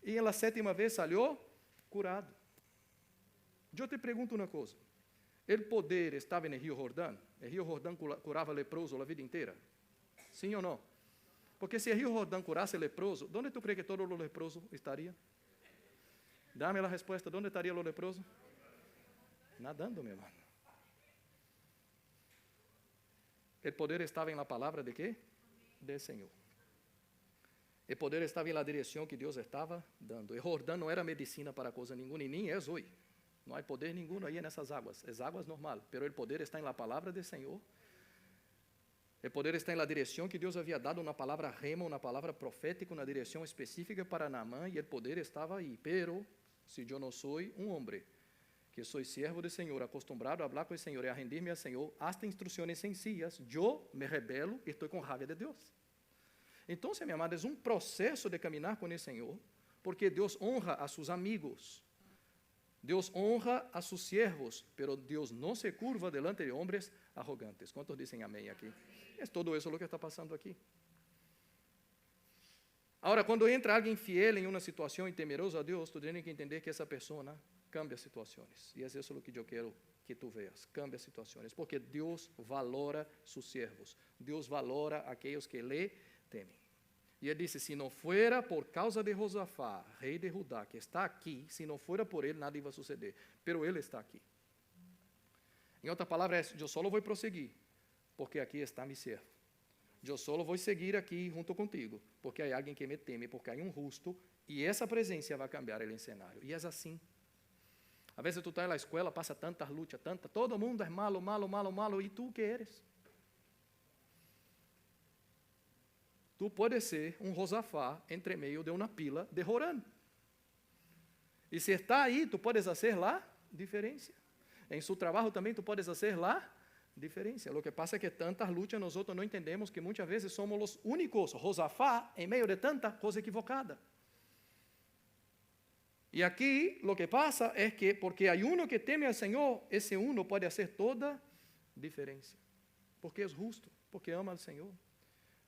E na 7ª vez saiu curado. Eu te pergunto uma coisa. O poder estava no rio Jordão? O rio Jordão curava leproso a vida inteira? Sim ou não? Porque se o rio Jordão curasse leproso, onde tu crê que todo o leproso estaria? Dá-me a resposta, onde estaria o leproso? Nadando, meu irmão. O poder estava na palavra de quê? Do Senhor. O poder estava na direção que Deus estava dando. O Jordão não era medicina para coisa nenhuma, e nem é hoje. Não há poder nenhum aí nessas águas. As águas normal, pero o poder está na palavra do Senhor. O poder está na direção que Deus havia dado, uma palavra rema, uma palavra profética, uma direção específica para Naamán, e o poder estava aí. Pero, se eu não sou homem, que sou servo do Senhor, acostumado a falar com o Senhor e a rendir-me ao Senhor, hasta instruções sencillas, eu me rebelo e estou com raiva de Deus. Então, minha amada, é um processo de caminhar com o Senhor, porque Deus honra a seus amigos, Deus honra a seus servos, pero Deus não se curva delante de homens arrogantes. Quantos dizem amém aqui? É todo isso o que está passando aqui. Agora, quando entra alguém fiel em uma situação e temeroso a Deus, tu tens que entender que essa pessoa cambia situações. E é isso o que eu quero que tu veas. Cambia situações. Porque Deus valora seus servos. Deus valora aqueles que lhe temem. E ele disse, se não fuera por causa de Josafá, rei de Judá, que está aqui, se não fuera por ele, nada ia suceder. Pero ele está aqui. Em outra palavra, eu só vou prosseguir, porque aqui está meu servo. Eu só vou seguir aqui junto contigo, porque há alguém que me teme, porque há um justo, e essa presença vai cambiar o cenário. E é assim. Às vezes tu estás na escola, passa tantas lutas, todo mundo é malo, malo, malo, malo, e tu que eres? Tu podes ser um Josafá entre meio de uma pila de Jorã. E se está aí, tu podes fazer lá diferença. Em seu trabalho também tu podes fazer lá diferença. O que passa é que tantas lutas nós outros não entendemos que muitas vezes somos os únicos Josafá em meio de tanta coisa equivocada. E aqui o que passa é que porque há um que teme ao Senhor, esse uno pode fazer toda diferença. Porque é justo, porque ama ao Senhor.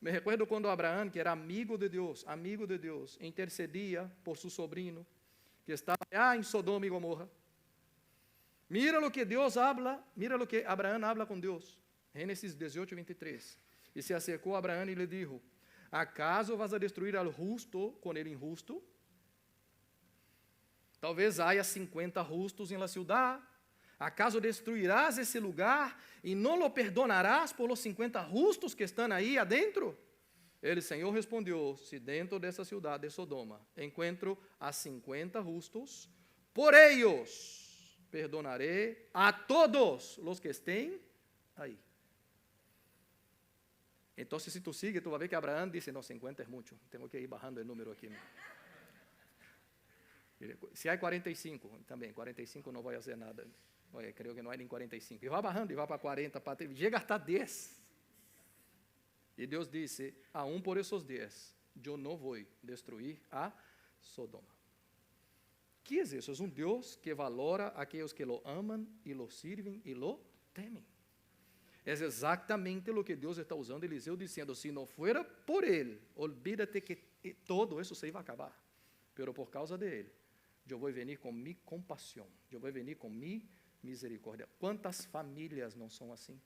Me recuerdo quando Abraão, que era amigo de Deus, intercedia por seu sobrinho, que estava em Sodoma e Gomorra. Mira o que Deus habla, mira o que Abraão habla com Deus. Gênesis 18, 23. E se acercou a Abraão e lhe dijo, ¿acaso vas a destruir al justo com el injusto? Talvez haja 50 justos em la ciudad. ¿Acaso destruirás esse lugar e não lo perdonarás por los 50 justos que estão aí adentro? El Senhor respondeu, se dentro dessa cidade de Sodoma encontro a 50 justos, por ellos perdonaré a todos los que estén aí. Então, se tu sigue, tu vai ver que Abraão disse, não, 50 é muito, tenho que ir bajando o número aqui. Se há 45, também, 45 não vai fazer nada. Olha, creio que não é nem 45. E vai barrando, e vai para 40, para 30, chega a estar 10. E Deus disse, a por esses 10, eu não vou destruir a Sodoma. Que é isso? É um Deus que valora aqueles que lo amam, e lo sirvem, e lo temem. É exatamente o que Deus está usando Eliseu, dizendo, se não fuera por ele, olvídate que todo isso se vai acabar. Pero por causa de ele, eu vou venir com mi compaixão, eu vou venir com mi misericórdia. Quantas famílias não são assim?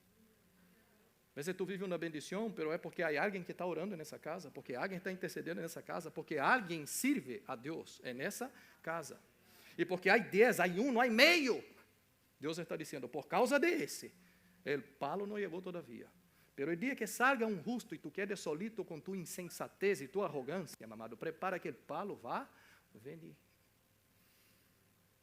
Às vezes tu vive uma bendição, pero é porque há alguém que está orando nessa casa, porque alguém está intercedendo nessa casa, porque alguém serve a Deus nessa casa. E porque há 10, há não há meio. Deus está dizendo, por causa desse, o palo não chegou todavia. Pero o dia que salga um justo e tu quedes solito com tua insensatez e tua arrogância, mamado, prepara que o palo vá venir.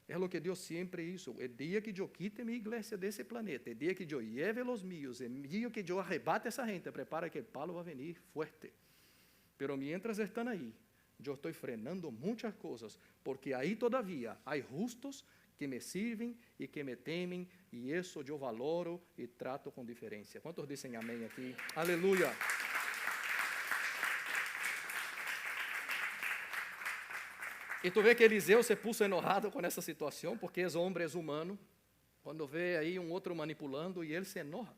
É o que Deus sempre hizo. O dia que eu quite minha igreja desse planeta, o dia que eu lleve os míos, o dia que eu arrebate essa gente, prepara que o palo vai venir forte. Pero mientras estão aí, eu estou frenando muitas coisas, porque aí todavia há justos que me sirvem e que me temem, e isso eu valoro e trato com diferença. Quantos dizem amém aqui? Aleluia! E tu vê que Eliseu se puso enojado com essa situação, porque é homem, é humano, quando vê aí um outro manipulando, e ele se enoja.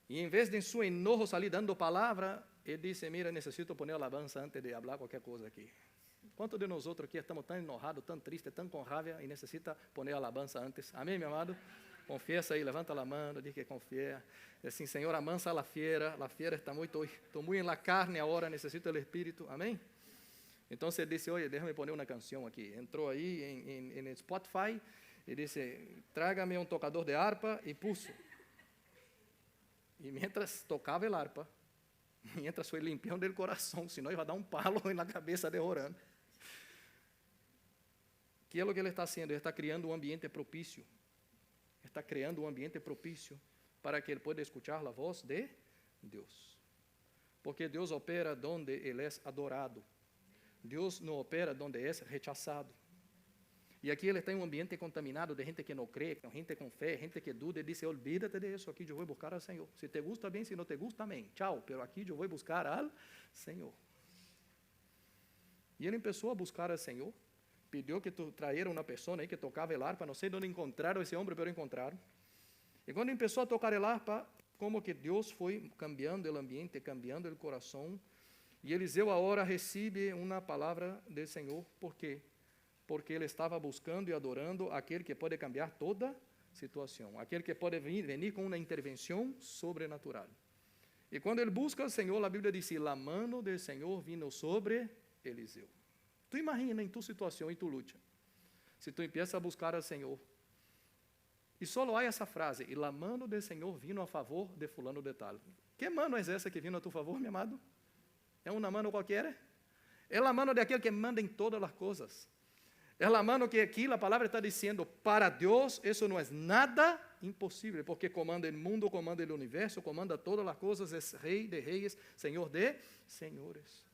E em vez de em seu enojo sair dando palavra, ele disse, mira, necessito poner alabanza antes de falar qualquer coisa aqui. Quantos de nós outros aqui estamos tão enojados, tão tristes, tão com raiva, e necessita poner alabanza antes? Amém, meu amado? Confiesa aí, levanta a mão, diz que confia. Assim, Senhor, amansa a fiera está muito, estou muito en la carne agora, necessito o Espírito. Amém? Então você disse, olha, deixa-me poner uma canção aqui. Entrou aí em Spotify e disse, traga-me um tocador de harpa e puso. E mientras tocava a harpa, mientras foi limpiando o coração, senão ele vai dar um palo na cabeça de Jorã. Que é o que ele está fazendo? Ele está criando um ambiente propício. Está criando um ambiente propício para que ele pueda escuchar a voz de Deus. Porque Deus opera donde Ele é adorado. Deus não opera donde é rechazado. E aqui ele está em um ambiente contaminado de gente que não crê, gente com fé, gente que duda, e diz, olvídate de isso, aqui eu vou buscar ao Senhor. Se te gusta bem, se não te gusta, amém. Tchau, pero aqui eu vou buscar ao Senhor. E ele começou a buscar ao Senhor, pediu que trajeram uma pessoa aí que tocava el arpa, não sei onde encontraram esse homem, pero encontraram. E quando começou a tocar el arpa, como que Deus foi cambiando o ambiente, cambiando o coração, e Eliseu agora recebe uma palavra do Senhor. Por quê? Porque ele estava buscando e adorando aquele que pode cambiar toda situação, aquele que pode vir com uma intervenção sobrenatural. E quando ele busca o Senhor, a Bíblia diz, a mano do Senhor vino sobre Eliseu. Tu imagina em tu situação e tu luta, se tu empieza a buscar ao Senhor, e só há essa frase, e a mano do Senhor vino a favor de fulano de tal. Que mano é essa que vino a tu favor, meu amado? É uma mano qualquer? É a mano daquele que manda em todas as coisas. É a mano que aqui a palavra está dizendo, para Deus isso não é nada impossível, porque comanda o mundo, comanda o universo, comanda todas as coisas, é rei de reis, senhor de senhores.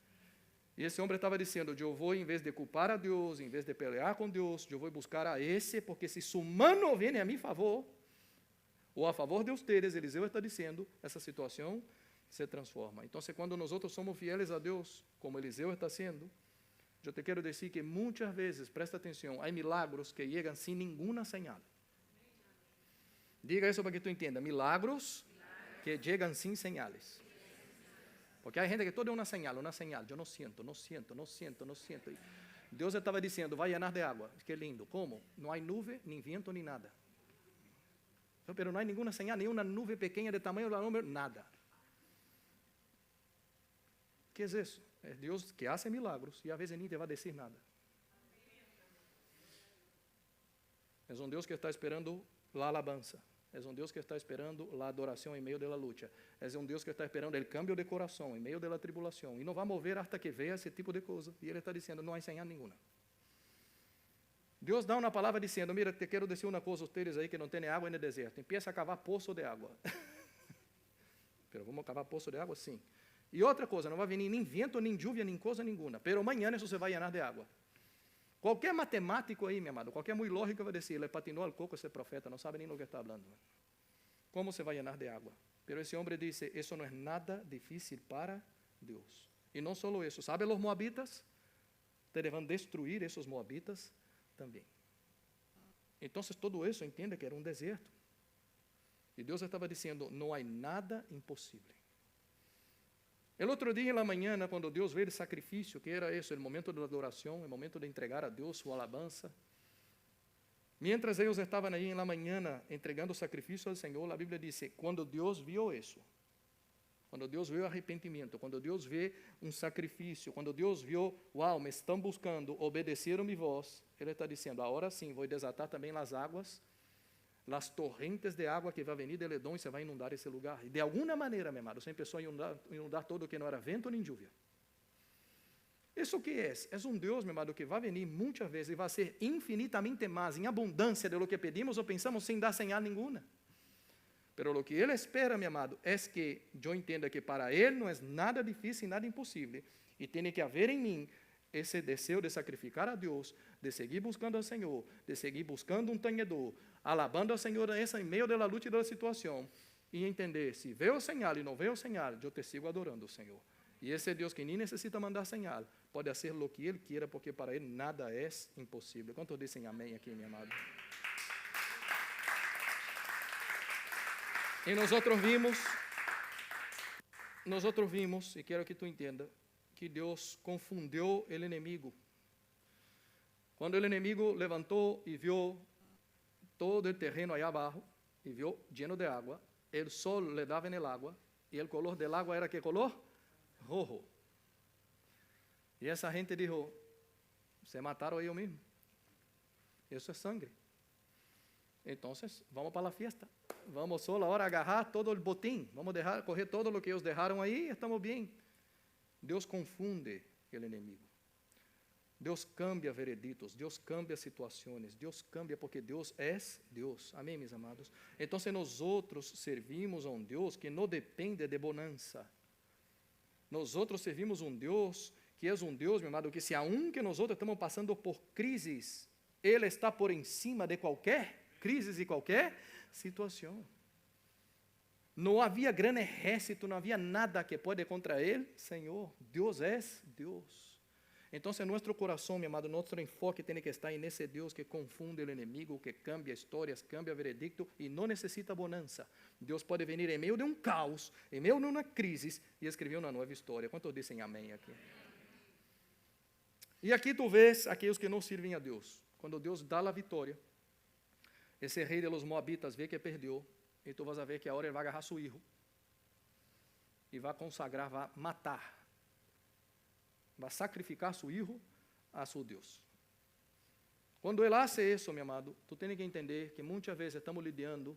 E esse homem estava dizendo, eu vou, em vez de culpar a Deus, em vez de pelear com Deus, eu vou buscar a esse, porque se su mano vem a meu favor, ou a favor de ustedes, Eliseu está dizendo, essa situação se transforma. Então, quando nós somos fieles a Deus, como Eliseu está sendo, eu te quero dizer que muitas vezes, presta atenção, há milagros que chegam sem nenhuma señal. Diga isso para que tu entenda. Milagros que chegam sem señales. Porque há gente que todo é uma señal. Eu não sinto. Deus estava dizendo, vai llenar de água. Que lindo. Como? Não há nuvem, nem vento, nem nada. Pero não há nenhuma señal, nenhuma nuvem pequena de tamanho do número, nada. Que é isso? É Deus que hace milagros e a vezes nem te vai dizer nada. É um Deus que está esperando a alabança. É um Deus que está esperando a adoração em meio da luta. É um Deus que está esperando o cambio de coração em meio da tribulação. E não vai mover até que veja esse tipo de coisa. E Ele está dizendo, não há señal nenhuma. Deus dá uma palavra dizendo, mira, te quero dizer uma coisa a vocês aí que não tem água no deserto. Empieza a cavar poço de água. Pero vamos cavar poço de água? Sim. E outra coisa, não vai vir nem vento, nem lluvia, nem coisa nenhuma. Pero amanhã isso se vai llenar de água. Qualquer matemático aí, meu amado, qualquer muito lógico vai dizer, ele patinou al coco esse profeta, não sabe nem do que está falando. Como se vai llenar de água? Pero esse homem disse, isso não é nada difícil para Deus. E não só isso, sabe os moabitas? Te vão destruir esses moabitas também. Então, todo isso entende que era um deserto. E Deus estava dizendo, não há nada impossível. El outro dia, na manhã, quando Deus veio o sacrifício, que era isso, o momento da adoração, o momento de entregar a Deus sua alabança, mientras eles estavam aí na manhã entregando o sacrifício ao Senhor, a Bíblia diz, quando Deus viu isso, quando Deus viu arrependimento, quando Deus vê um sacrifício, quando Deus viu, uau, me estão buscando, obedeceram-me vós, Ele está dizendo, agora sim, vou desatar também as águas, as torrentes de água que vai venir de Edom e você vai inundar esse lugar. E de alguma maneira, meu amado, você pensou em inundar todo o que não era vento nem lluvia. Isso que é? É um Deus, meu amado, que vai venir muitas vezes e vai ser infinitamente mais, em abundância de lo que pedimos ou pensamos sem dar señal nenhuma. Pero lo que Ele espera, meu amado, é que eu entenda que para Ele não é nada difícil e nada impossível. E tem que haver em mim esse desejo de sacrificar a Deus, de seguir buscando ao Senhor, de seguir buscando um tenedor, alabando ao Senhor em meio da luta e da situação, e entender, se veio o señal e não veio o señal, eu te sigo adorando o Senhor. E esse Deus que nem necessita mandar señal, pode fazer o que Ele queira, porque para Ele nada é impossível. Quantos dizem amém aqui, meu amado? E nós vimos, e quero que tu entenda, que Deus confundiu o inimigo. Quando o inimigo levantou e viu todo o terreno aí abaixo, e viu lleno de água, o sol le dava no água, e o color del água era que color? Rojo. E essa gente dijo, se mataram aí eu mesmo. Isso é sangue. Então, vamos para a fiesta. Vamos só agora agarrar todo o botim. Vamos correr todo o que eles deixaram aí e estamos bem. Deus confunde o inimigo. Deus cambia vereditos, Deus cambia situações, Deus cambia porque Deus é Deus. Amém, meus amados? Então, nós outros servimos a um Deus que não depende de bonança. Nós outros servimos um Deus que é um Deus, meu amado, que se aunque nós outros estamos passando por crises, Ele está por cima de qualquer crise e qualquer situação. Não havia grande exército, não havia nada que pode contra Ele, Senhor. Deus é Deus. Então, nosso coração, meu amado, nosso enfoque tem que estar nesse Deus que confunde o inimigo, que cambia histórias, cambia veredicto e não necessita bonança. Deus pode vir em meio de um caos, em meio de uma crise e escrever uma nova história. Quantos dizem amém aqui? E aqui tu vês aqueles que não servem a Deus. Quando Deus dá a vitória, esse rei de los moabitas vê que perdeu, e tu vas a ver que agora ele vai agarrar seu filho e vai consagrar, vai matar. Vai sacrificar seu filho a seu Deus. Quando ele hace isso, meu amado, tu tens que entender que muitas vezes estamos lidando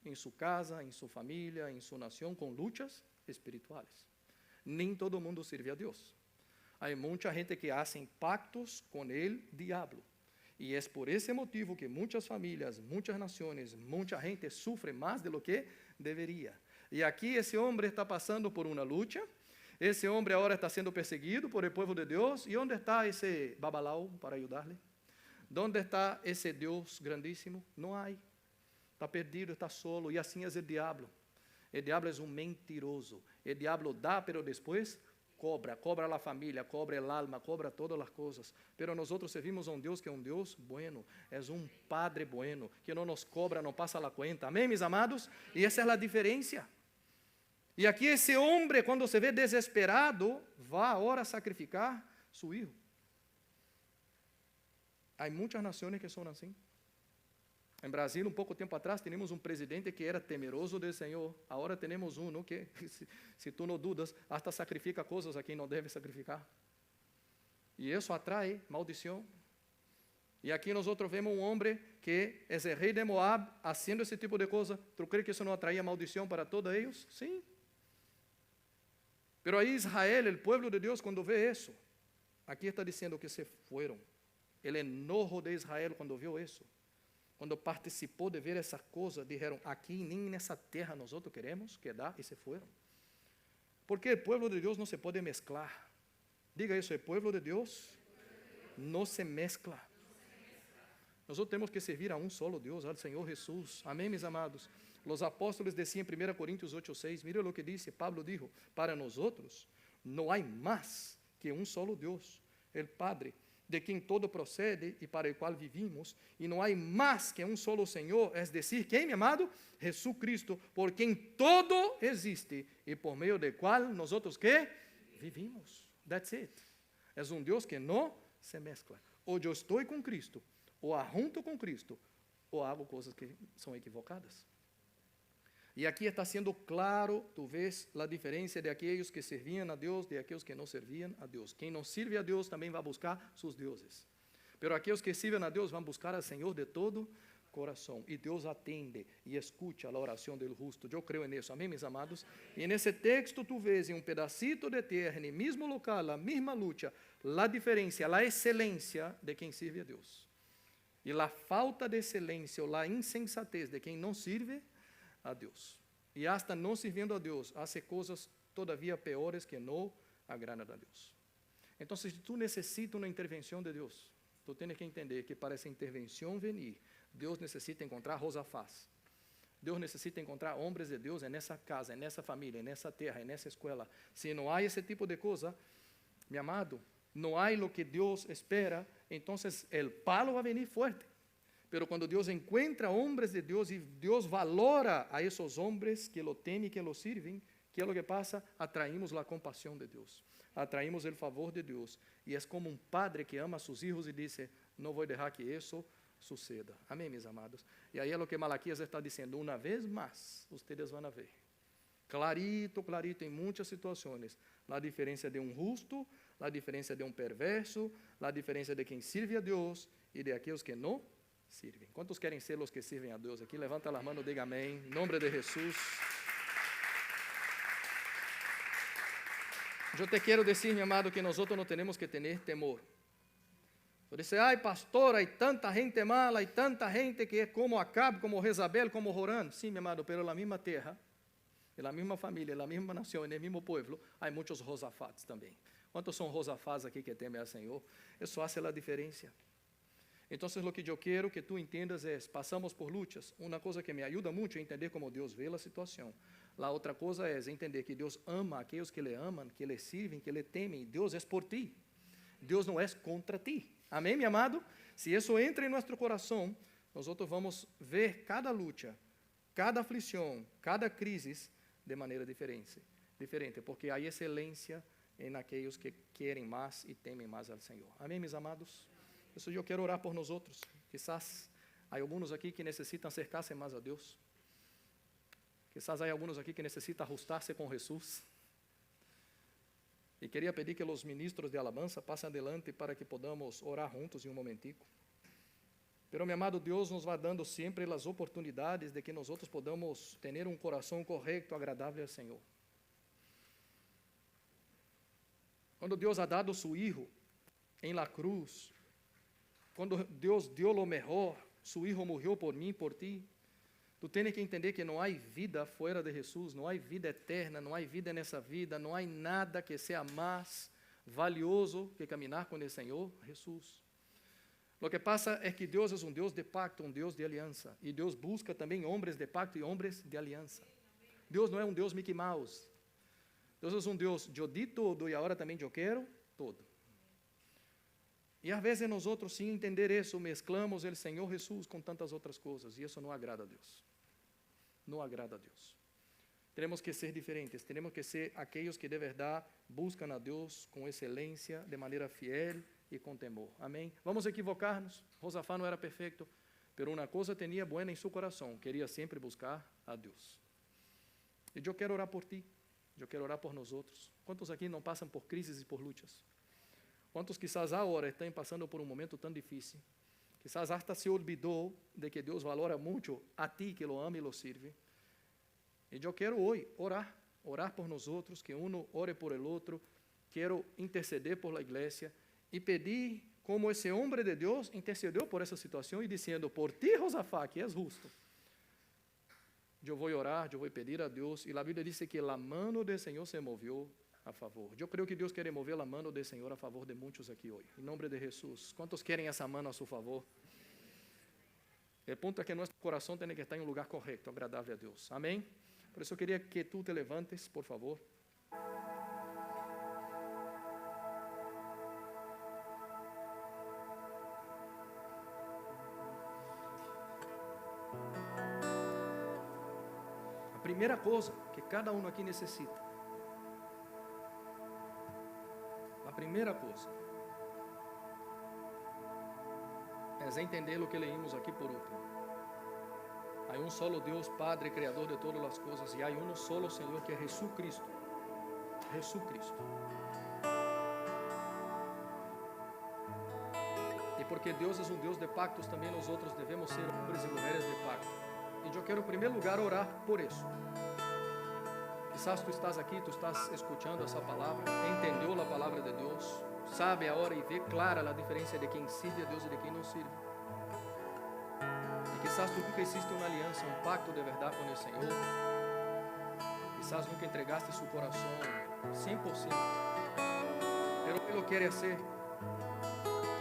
em sua casa, em sua família, em sua nação, com lutas espirituais. Nem todo mundo serve a Deus. Há muita gente que hace pactos com ele, diabo. E é por esse motivo que muitas famílias, muitas nações, muita gente sofre mais do que deveria. E aqui esse homem está passando por uma luta. Esse homem agora está sendo perseguido por el povo de Deus. E onde está esse babalao para ajudar-lhe? Onde está esse Deus grandíssimo? Não há. Está perdido, está solo. E assim é o diabo. O diabo é um mentiroso. O diabo dá, pero depois cobra a família, cobra a alma, cobra todas as coisas. Pero nós servimos a um Deus que é um Deus bueno, é um Padre bueno, que não nos cobra, não passa a conta. Amém, meus amados? E essa é a diferença. E aqui esse homem, quando se vê desesperado, vai agora sacrificar seu filho. Há muitas nações que são assim. Em Brasil, um pouco tempo atrás, tínhamos um presidente que era temeroso do Senhor. Agora temos um que, se tu não dudas, hasta sacrifica coisas a quem não deve sacrificar. E isso atrai maldição. E aqui nós vemos um homem que é o rei de Moab, fazendo esse tipo de coisa. Tu crê que isso não atraía maldição para todos eles? Sim. Pero aí Israel, o povo de Deus, quando vê isso, aqui está dizendo que se foram. O enojo de Israel quando viu isso. Quando participou de ver essa coisa, disseram, aqui nem nessa terra nós outros queremos quedar, e se foram. Porque o povo de Deus não se pode mesclar. Diga isso, o povo de Deus não se mescla. Nós temos que servir a um solo Deus, ao Senhor Jesus. Amém, meus amados? Os apóstolos diziam em 1 Coríntios 8:6, mira o que disse, Pablo dijo, para nós outros, não há mais que um solo Deus, o Padre, de quem todo procede e para o qual vivimos, e não há mais que um solo Senhor, é decir, quem, meu amado? Jesus Cristo, por quem todo existe, e por meio do qual nós outros que vivimos. That's it. É um Deus que não se mescla. Ou eu estou com Cristo, ou ajunto com Cristo, ou hago coisas que são equivocadas. E aqui está sendo claro, tu vês a diferença de aqueles que serviam a Deus, de aqueles que não serviam a Deus. Quem não serve a Deus também vai buscar seus deuses. Pero aqueles que servem a Deus vão buscar ao Senhor de todo coração. E Deus atende e escuta a oração do justo. Eu creio nisso, amém, meus amados? E nesse texto tu vês em um pedacito de terra, no mesmo local, a mesma luta, a diferença, a excelência de quem serve a Deus. E a falta de excelência ou a insensatez de quem não serve a Deus. E hasta não servindo a Deus, hace coisas todavia piores que não agradam a Deus. Então, se tu necessitas uma intervenção de Deus, tu tens que entender que para essa intervenção venir, Deus necessita encontrar Josafás. Deus necessita encontrar homens de Deus nessa casa, nessa família, nessa terra, nessa escola. Se não há esse tipo de coisa, meu amado, não há o que Deus espera, então o palo vai venir forte. Pero quando Deus encontra homens de Deus e Deus valora a esses homens que lo temem e que lo sirvem, que é o que passa? Atraímos a compaixão de Deus, atraímos o favor de Deus. E é como um padre que ama a seus filhos e diz, não vou deixar que isso suceda. Amém, meus amados? E aí é o que Malaquias está dizendo, uma vez mais, vocês vão ver. Clarito, clarito, em muitas situações, a diferença de um justo, a diferença de um perverso, a diferença de quem serve a Deus e de aqueles que não sirvem. Quantos querem ser os que servem a Deus aqui? Levanta a mão, diga amém. Em nome de Jesus. Eu te quero dizer, meu amado, que nós não temos que ter temor. Dice, ay pastor, hay tanta gente mala, hay tanta gente que es como Acab, como Jezabel, como Jorán. Sí, mi amado, pero en la misma tierra, en la misma familia, en la misma nación, en el mismo pueblo, hay muchos Josafats también. ¿Cuántos son Josafats aquí que temen al Señor? Eso hace la diferencia. Entonces lo que yo quiero que tú entiendas es, pasamos por luchas. Una cosa que me ayuda mucho a entender cómo Dios ve la situación. La otra cosa es entender que Dios ama a aquellos que le aman, que le sirven, que le temen. Dios es por ti. Dios no es contra ti. Amém, meu amado? Se isso entra em nosso coração, nós vamos ver cada luta, cada aflição, cada crise de maneira diferente, porque há excelência em aqueles que querem mais e temem mais ao Senhor. Amém, meus amados? Por isso eu quero orar por nós outros. Quizás há alguns aqui que necessitam acercar-se mais a Deus. Quizás há alguns aqui que necessitam ajustar-se com Jesus. E queria pedir que os ministros de alabança passem adelante para que podamos orar juntos em um momentico. Pero, meu amado, Deus nos vai dando sempre as oportunidades de que nós outros podamos ter um coração correto, agradável ao Senhor. Quando Deus ha dado su Hijo em la cruz, quando Deus deu o melhor, su Hijo morreu por mim, por ti, tu tens que entender que não há vida fora de Jesus, não há vida eterna, não há vida nessa vida, não há nada que seja mais valioso que caminhar com o Senhor Jesus. O que passa é que Deus é um Deus de pacto, um Deus de aliança, e Deus busca também homens de pacto e homens de aliança. Deus não é um Deus Mickey Mouse. Deus é um Deus, eu di todo e agora também eu quero todo. E às vezes nós outros, sem entender isso, mesclamos o Senhor Jesus com tantas outras coisas, e isso não agrada a Deus. Não agrada a Deus. Temos que ser diferentes, temos que ser aqueles que de verdade buscam a Deus com excelência, de maneira fiel e com temor. Amém? Vamos equivocar-nos. Josafá não era perfeito, mas uma coisa tinha buena em seu coração, queria sempre buscar a Deus. E eu quero orar por ti, eu quero orar por nós outros. Quantos aqui não passam por crises e por lutas? Quantos quizás agora estão passando por um momento tão difícil? Quizás hasta se olvidou de que Deus valora muito a ti que lo ama e lo sirve. E eu quero hoje orar por nós outros, que um ore por el outro. Quero interceder por la igreja e pedir como esse homem de Deus intercedeu por essa situação e dizendo, por ti, Josafá, que és justo. Eu vou orar, eu vou pedir a Deus, e a Bíblia diz que a mão do Senhor se moveu a favor. Eu creio que Deus quer mover a mão do Senhor a favor de muitos aqui hoje. Em nome de Jesus. Quantos querem essa mão a seu favor? O ponto é que nosso coração tem que estar em um lugar correto, agradável a Deus. Amém? Por isso eu queria que tu te levantes, por favor. A primeira coisa que cada um aqui necessita, a primeira coisa, é entender o que leímos aqui por último. Há um solo Deus, Padre, Criador de todas as coisas, e há um solo Senhor que é Jesus Cristo. Jesus Cristo. E porque Deus é um Deus de pactos, também nós outros devemos ser homens e mulheres de pacto. E eu quero, em primeiro lugar, orar por isso. Quizás tu estás aqui, tu estás escutando essa palavra, entendeu a palavra de Deus, sabe agora e vê clara a diferença de quem sirve a Deus e de quem não sirve. E quizás tu nunca hiciste uma aliança, um pacto de verdade com o Senhor. Quizás nunca entregaste seu coração 100%. Pero Ele quer fazer.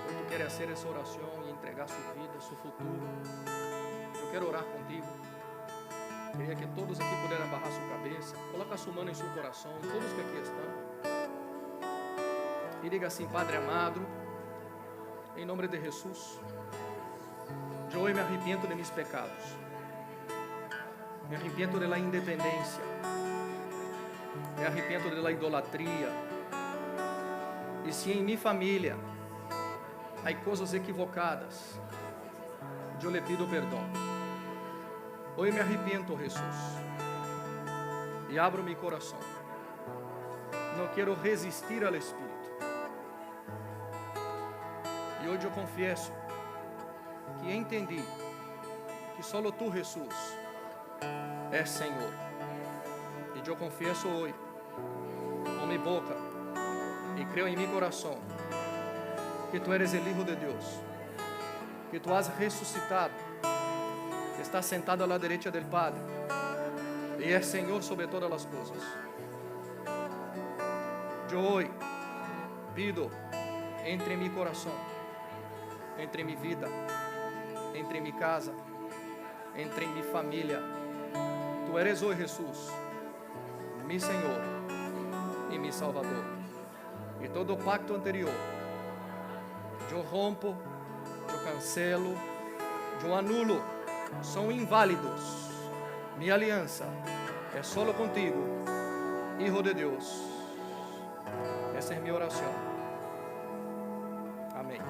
Ele quer fazer essa oração e entregar sua vida, seu futuro. Eu quero orar contigo. Queria que todos aqui pudessem barrar sua cabeça, coloca sua mão em seu coração, todos que aqui estão. E diga assim, Padre amado, em nome de Jesus, eu hoje me arrependo de meus pecados. Me arrependo de la independência. Me arrependo de la idolatria. E se em minha família há coisas equivocadas, eu lhe pido perdão. Hoje me arrependo, Jesus, e abro meu coração. Não quero resistir ao Espírito. E hoje eu confesso que entendi que só Tu, Jesus, és Senhor. E eu confesso hoje, com minha boca, e creio em meu coração, que tú eres el Hijo de Dios, que tú has resucitado, que estás sentado a la derecha del Padre y es Señor sobre todas las cosas. Yo hoy pido, entre en mi corazón, entre en mi vida, entre en mi casa, entre en mi familia. Tú eres hoy, Jesús, mi Señor y mi Salvador. Y todo pacto anterior, yo rompo, yo cancelo, yo anulo, son inválidos. Mi alianza es solo contigo, Hijo de Dios. Esa es mi oración. Amén.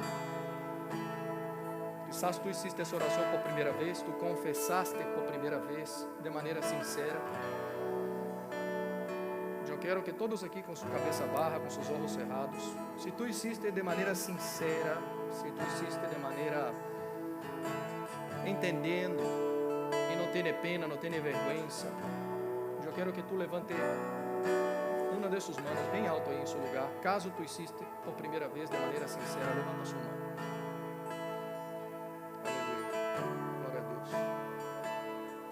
Quizás tú hiciste esa oración por primera vez, tú confesaste por primera vez de manera sincera. Yo quiero que todos aquí con su cabeza baja, con sus ojos cerrados, si tú hiciste de manera sincera, si tú hiciste de manera entendiendo y no tiene pena, no tiene vergüenza, yo quiero que tú levante una de sus manos bem alto aí em seu lugar. Caso tu hiciste por primeira vez de maneira sincera, levanta sua mão. Aleluia. Glória a Deus.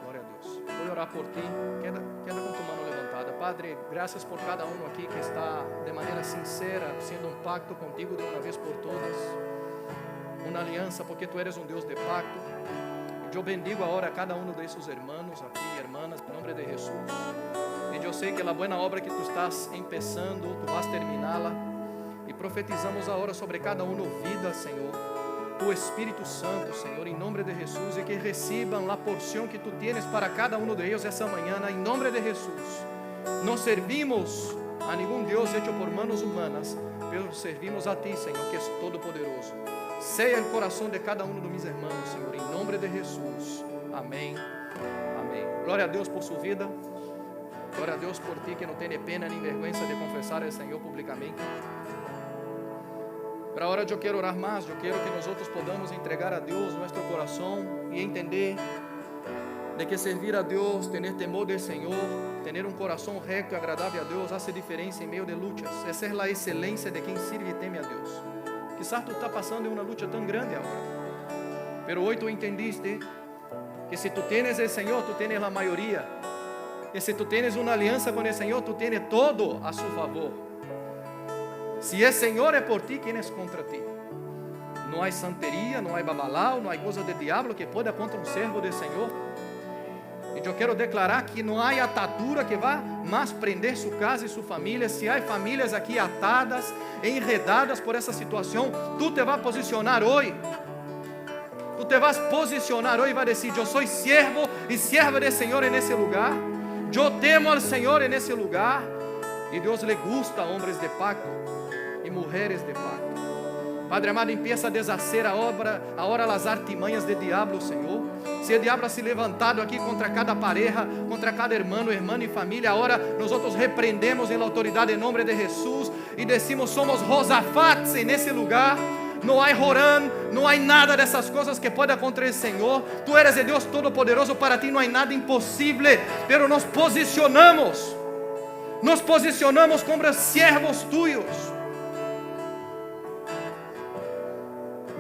Glória a Deus. Vou orar por ti. Queda com tua mão levantada. Padre, graças por cada um aqui que está de maneira sincera, sendo um pacto contigo de uma vez por todas. Uma aliança, porque tu eres um Deus de pacto. Eu bendigo agora a cada um desses irmãos aqui, irmãs, em nome de Jesus. E eu sei que a boa obra que tu estás empezando, tu vas terminá-la. E profetizamos agora sobre cada um vida, Senhor. Tu Espírito Santo, Senhor, em nome de Jesus. E que recebam a porção que tu tienes para cada um de eles essa manhã, em nome de Jesus. Não servimos a nenhum Deus hecho por manos humanas, mas servimos a ti, Senhor, que és todo-poderoso. Seja o coração de cada um dos meus irmãos, Senhor, em nome de Jesus. Amém. Amém. Glória a Deus por sua vida. Glória a Deus por ti que não tem pena nem vergonha de confessar ao Senhor publicamente. Para agora eu quero orar mais, eu quero que nós outros podamos entregar a Deus nosso coração e entender de que servir a Deus, ter temor do Senhor, ter um coração recto e agradável a Deus, hace diferença em meio de lutas. Essa é a excelência de quem sirve e teme a Deus. Quizás tu está passando em uma luta tão grande agora, pero hoje tu entendiste que se tu tienes o Senhor, tu tienes a maioria. E se tu tienes uma aliança com o Senhor, tu tienes todo a seu favor. Se o Senhor é por ti, quem é contra ti? Não há santeria, não há babalao, não há coisa de diabo que pode contra um servo do Senhor. E eu quero declarar que não há atadura que vá mais prender sua casa e sua família. Se há famílias aqui atadas, enredadas por essa situação, tu te vas posicionar hoje. Tu te vas posicionar hoje e vai dizer: eu sou servo e serva do Senhor nesse lugar. Eu temo ao Senhor nesse lugar. E Deus lhe gusta a homens de pacto e mulheres de pacto. Padre amado, empieza a deshacer agora as artimanhas de diabo, Senhor. Se o diabo se levantado aqui contra cada pareja, contra cada irmão e família, agora nós outros repreendemos em autoridade em nome de Jesus e decimos: somos Josafats nesse lugar. Não há Roran, não há nada dessas coisas que pode acontecer, Senhor. Tu eres o Deus Todo-Poderoso, para ti não há nada impossível. Pero nos posicionamos como servos tuyos.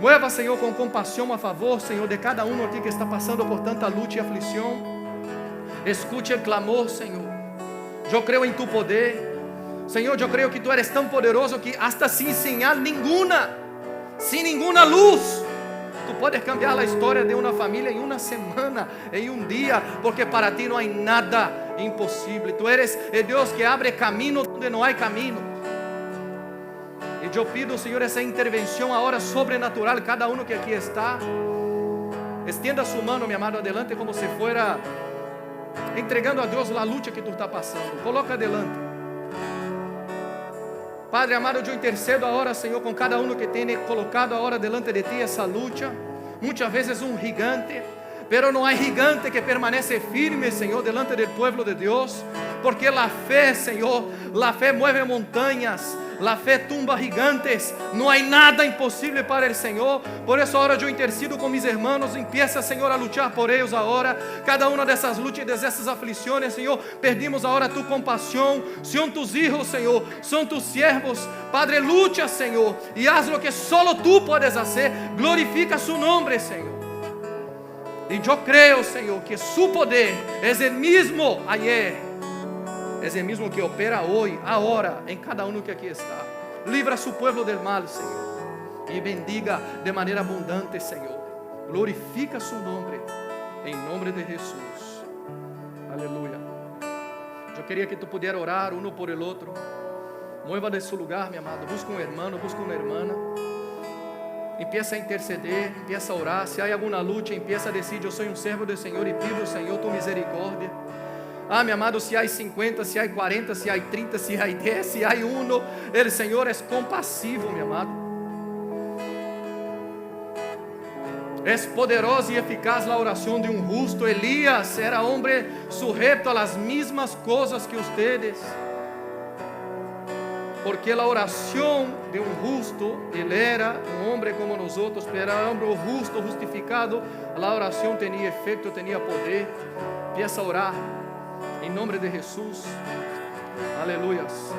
Mueva, Senhor, com compaixão a favor, Senhor, de cada um aqui que está passando por tanta luta e aflição. Escute o clamor, Senhor. Eu creio em tu poder, Senhor. Eu creio que tu eres tão poderoso que hasta sem señal nenhuma, sem nenhuma luz, tu podes cambiar a história de uma família em uma semana, em um dia, porque para ti não há nada impossível. Tu eres o Deus que abre caminho onde não há caminho. E eu pido, Senhor, essa intervenção agora sobrenatural, cada um que aqui está. Estenda sua mão, meu amado, adelante, como se fuera entregando a Deus a luta que tu está passando. Coloca adelante. Padre amado, eu intercedo agora, Senhor, com cada um que tem colocado agora delante de ti essa luta. Muitas vezes um gigante, pero não há gigante que permanece firme, Senhor, delante do povo de Deus, porque a fé, Senhor, a fé mueve montanhas, La fe tumba gigantes. No hay nada imposible para el Señor. Por eso ahora yo intercedo con mis hermanos. Empieza, Señor, a luchar por ellos ahora. Cada una de esas luchas y de esas aflicciones, Señor, pedimos ahora tu compasión. Son tus hijos, Señor, son tus siervos. Padre, lucha, Señor, y haz lo que solo tú puedes hacer. Glorifica su nombre, Señor. Y yo creo, Señor, que su poder es el mismo ayer. Es el mismo que opera hoy, ahora, en cada uno que aquí está. Libra a su pueblo del mal, Señor. Y bendiga de manera abundante, Señor. Glorifica su nombre. En nombre de Jesús. Aleluya. Yo quería que tú pudieras orar uno por el otro. Mueva de su lugar, mi amado. Busca un hermano, busca una hermana. Empieza a interceder, empieza a orar. Si hay alguna lucha, empieza a decir: yo soy un servo del Señor y pido al Señor tu misericordia. Ah, mi amado, si hay 50, si hay 40, si hay 30, si hay 10, si hay 1, el Señor es compasivo, mi amado. Es poderosa y eficaz la oración de un justo. Elías era hombre sujeto a las mismas cosas que ustedes. Porque la oración de un justo, él era un hombre como nosotros, pero era un hombre justo, justificado. La oración tenía efecto, tenía poder. Empieza a orar en nombre de Jesús. Aleluyas.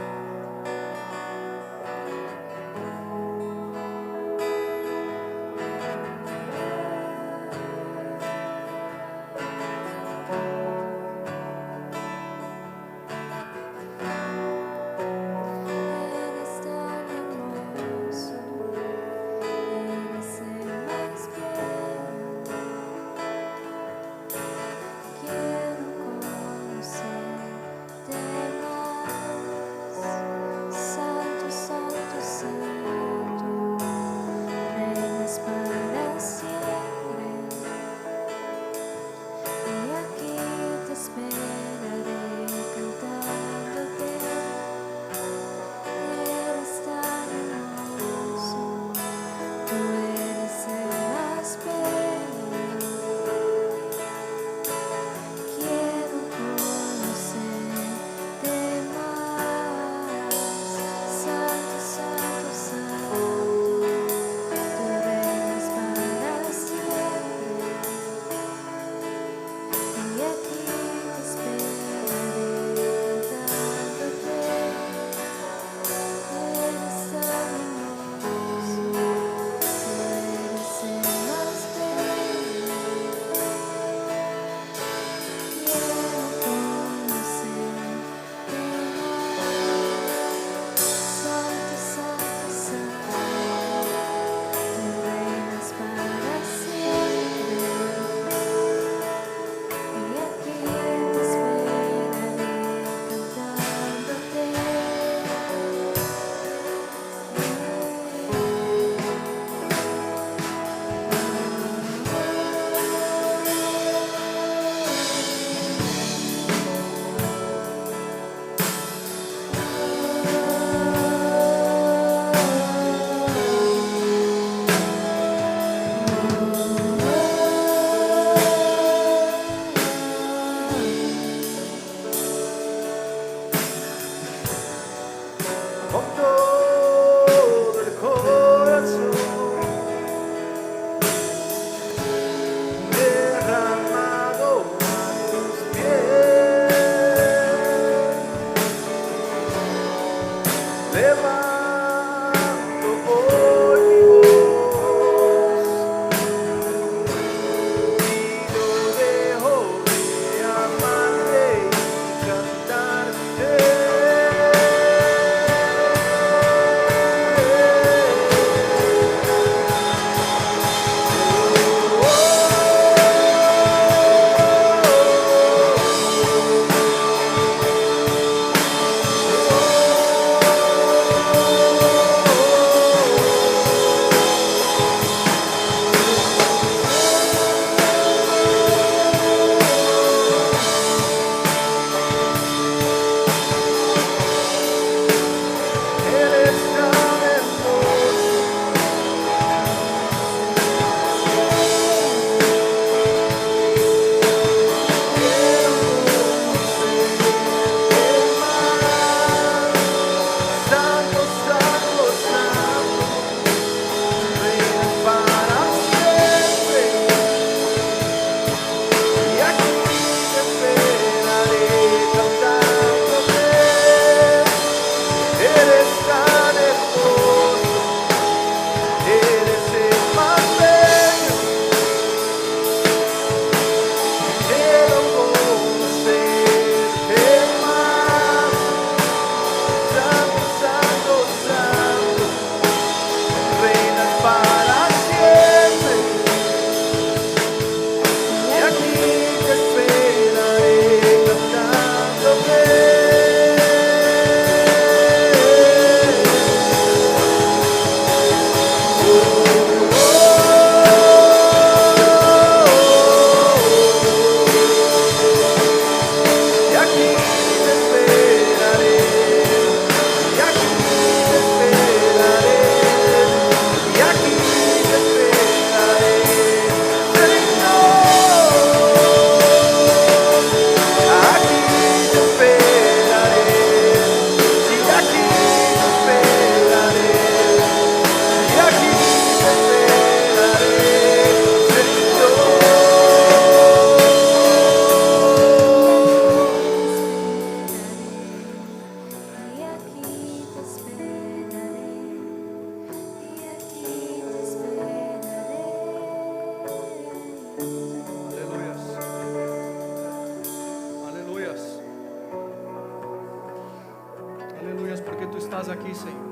estás aquí, Señor.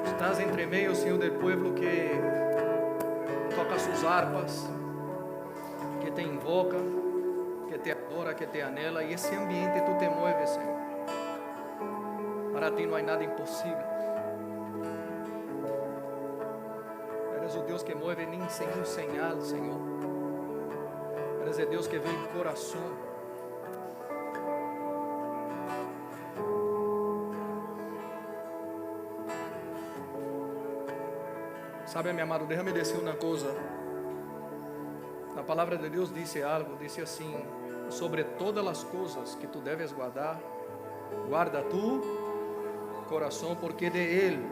Estás entre medio, Señor, del pueblo que toca sus arpas, que te invoca, que te adora, que te anhela, y ese ambiente tú te mueves, Señor. Para ti no hay nada imposible. Eres el Dios que mueve ni sin un señal, Señor. Eres el Dios que ve el corazón. Sabe, mi amado, déjame decir una cosa. La palabra de Dios dice algo, dice así: sobre todas las cosas que tú debes guardar, guarda tu corazón, porque de él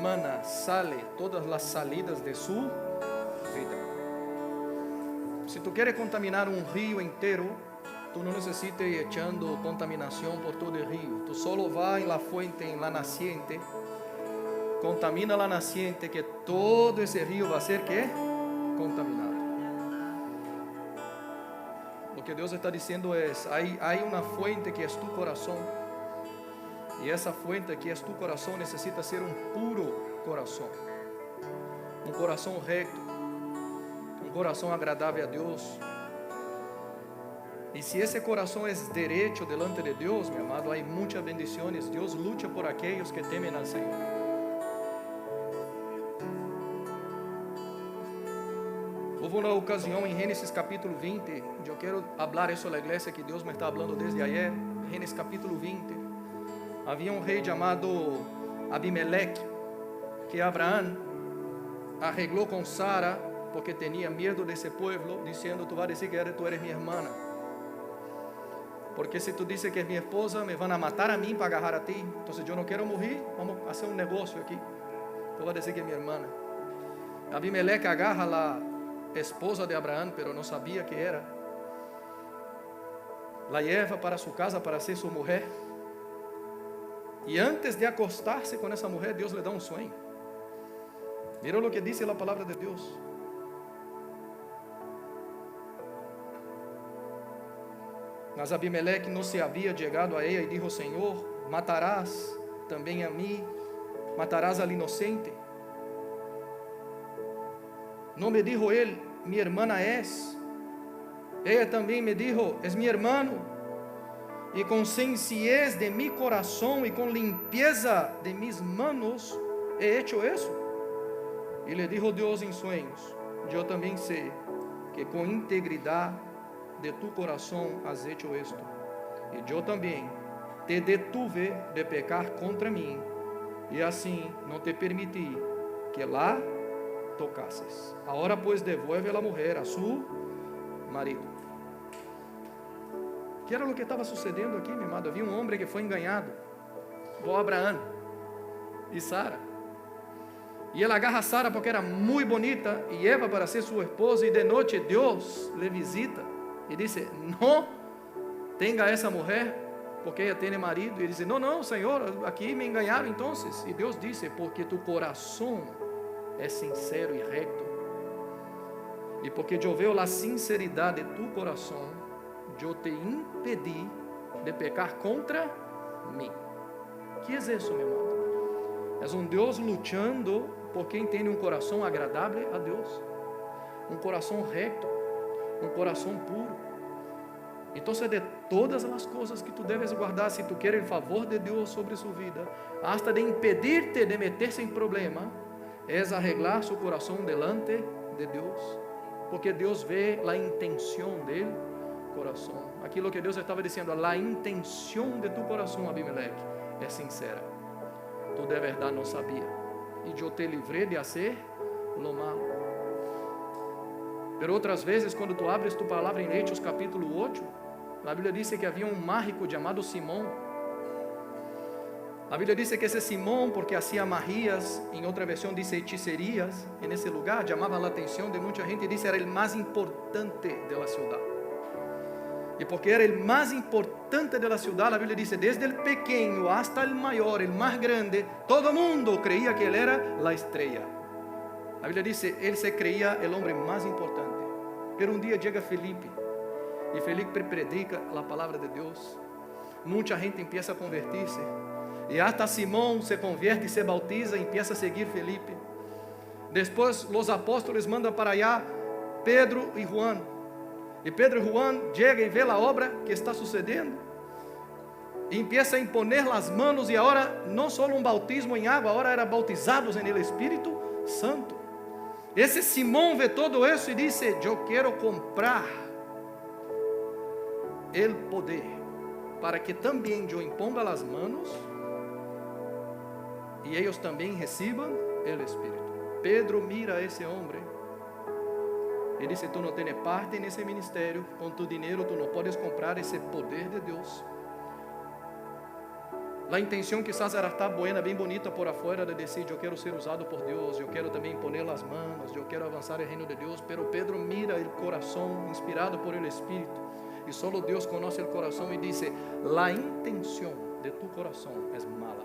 mana, sale todas las salidas de su vida. Si tú quieres contaminar un río entero, tú no necesitas ir echando contaminación por todo el río. Tú solo vas en la fuente, en la naciente, contamina la naciente, que todo ese río va a ser ¿qué? Contaminado. Lo que Dios está diciendo es, hay una fuente que es tu corazón, y esa fuente que es tu corazón necesita ser un puro corazón, un corazón recto, un corazón agradable a Dios. Y si ese corazón es derecho delante de Dios, mi amado, hay muchas bendiciones. Dios lucha por aquellos que temen al Señor. Hubo una ocasión en Génesis capítulo 20, yo quiero hablar eso a la iglesia, que Dios me está hablando desde ayer. Génesis capítulo 20, había un rey llamado Abimelech, que Abraham arregló con Sara, porque tenía miedo de ese pueblo, diciendo: tú vas a decir que tú eres mi hermana, porque si tú dices que es mi esposa, me van a matar a mí para agarrar a ti. Entonces yo no quiero morir, vamos a hacer un negocio aquí, tú vas a decir que es mi hermana. Abimelech agarra la esposa de Abraham, pero no sabía que era, la lleva para su casa para ser su mujer, y antes de acostarse con esa mujer, Dios le da un sueño. Mira lo que dice la palabra de Dios. Mas Abimelech no se había llegado a ella y dijo: Señor, matarás también a mí, matarás al inocente. No me dijo él: mi hermana es. Ella también me dijo: es mi hermano. Y con sencillez de mi corazón y con limpieza de mis manos he hecho eso. Y le dijo Dios en sueños: yo también sé que con integridad de tu corazón has hecho esto. Y yo también te detuve de pecar contra mí, y así no te permití que la tocases. Ahora pues devuelve a la mujer a su marido. ¿Qué era lo que estaba sucediendo aquí, mi amado? Había un hombre que fue engañado por Abraham y Sara, y él agarra a Sara porque era muy bonita y lleva para ser su esposa, y de noche Dios le visita y dice: no tenga a esa mujer porque ella tiene marido. Y él dice: no, Señor, aquí me engañaron entonces. Y Dios dice: porque tu corazón es sincero y recto, y porque yo veo la sinceridad de tu corazón, yo te impedí de pecar contra mí. ¿Qué es eso, mi amado? Es un Dios luchando por quien tiene un corazón agradable a Dios, un corazón recto, un corazón puro. Entonces, de todas las cosas que tú debes guardar, si tú quieres el favor de Dios sobre su vida, hasta de impedirte de meterse en problema, es arreglar su corazón delante de Dios, porque Dios ve la intención del corazón. Aquí lo que Dios estaba diciendo: la intención de tu corazón, Abimelech, es sincera. Tú de verdad no sabías, y yo te libré de hacer lo malo. Pero otras veces, cuando tú abres tu palabra en Hechos capítulo 8, la Biblia dice que había un mágico llamado Simón. La Biblia dice que ese Simón, porque hacía magías, en otra versión dice hechicerías, en ese lugar, llamaba la atención de mucha gente, y dice era el más importante de la ciudad. Y porque era el más importante de la ciudad, la Biblia dice, desde el pequeño hasta el mayor, el más grande, todo el mundo creía que él era la estrella. La Biblia dice, él se creía el hombre más importante. Pero un día llega Felipe, y Felipe predica la palabra de Dios. mucha gente empieza a convertir-se. E hasta Simão se convierte e se bautiza e empieza a seguir Felipe. Depois os apóstolos mandam para allá Pedro e Juan. E Pedro e Juan chegam e vê a obra que está sucedendo. E empieza a imponer as manos, e agora não só um bautismo em água, agora eram bautizados em el Espírito Santo. Esse Simão vê todo isso e diz: eu quero comprar o poder para que também eu imponga as manos e eles também recebam o Espírito. Pedro mira a esse homem e diz: tu não tens parte nesse ministério, com tu dinheiro tu não podes comprar esse poder de Deus. A intenção quizás era estar buena, bem bonita por afuera, de dizer: eu quero ser usado por Deus, eu quero também imponer as manos, eu quero avançar o reino de Deus. Pero Pedro mira o coração inspirado por el Espírito, e solo Deus conhece o coração, e diz: a intenção de tu coração é mala,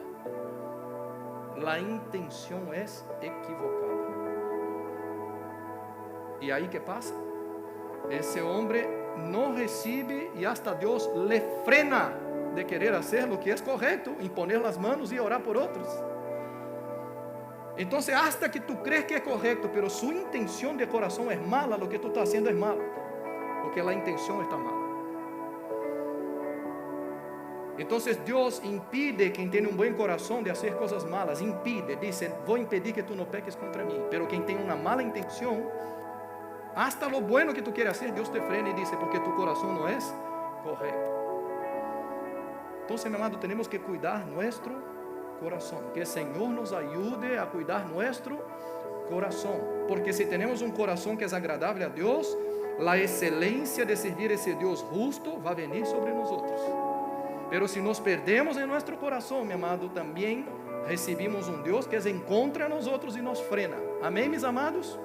a intenção é equivocada. E aí que passa? Esse homem não recebe, e hasta Deus le frena de querer hacer lo que es correcto, imponer las manos y orar por otros. Entonces, hasta que tú crees que es correcto, pero su intención de corazón es mala, lo que tú estás haciendo es malo, porque la intención está mala. Entonces Dios impide quien tiene un buen corazón de hacer cosas malas, impide, dice: voy a impedir que tú no peques contra mí. Pero quien tiene una mala intención, hasta lo bueno que tú quieres hacer, Dios te frena y dice: porque tu corazón no es correcto. Entonces, mi amado, tenemos que cuidar nuestro corazón. Que el Señor nos ayude a cuidar nuestro corazón. Porque si tenemos un corazón que es agradable a Dios, la excelencia de servir a ese Dios justo va a venir sobre nosotros. Pero si nos perdemos en nuestro corazón, mi amado, también recibimos un Dios que es en contra de nosotros y nos frena. Amén, mis amados?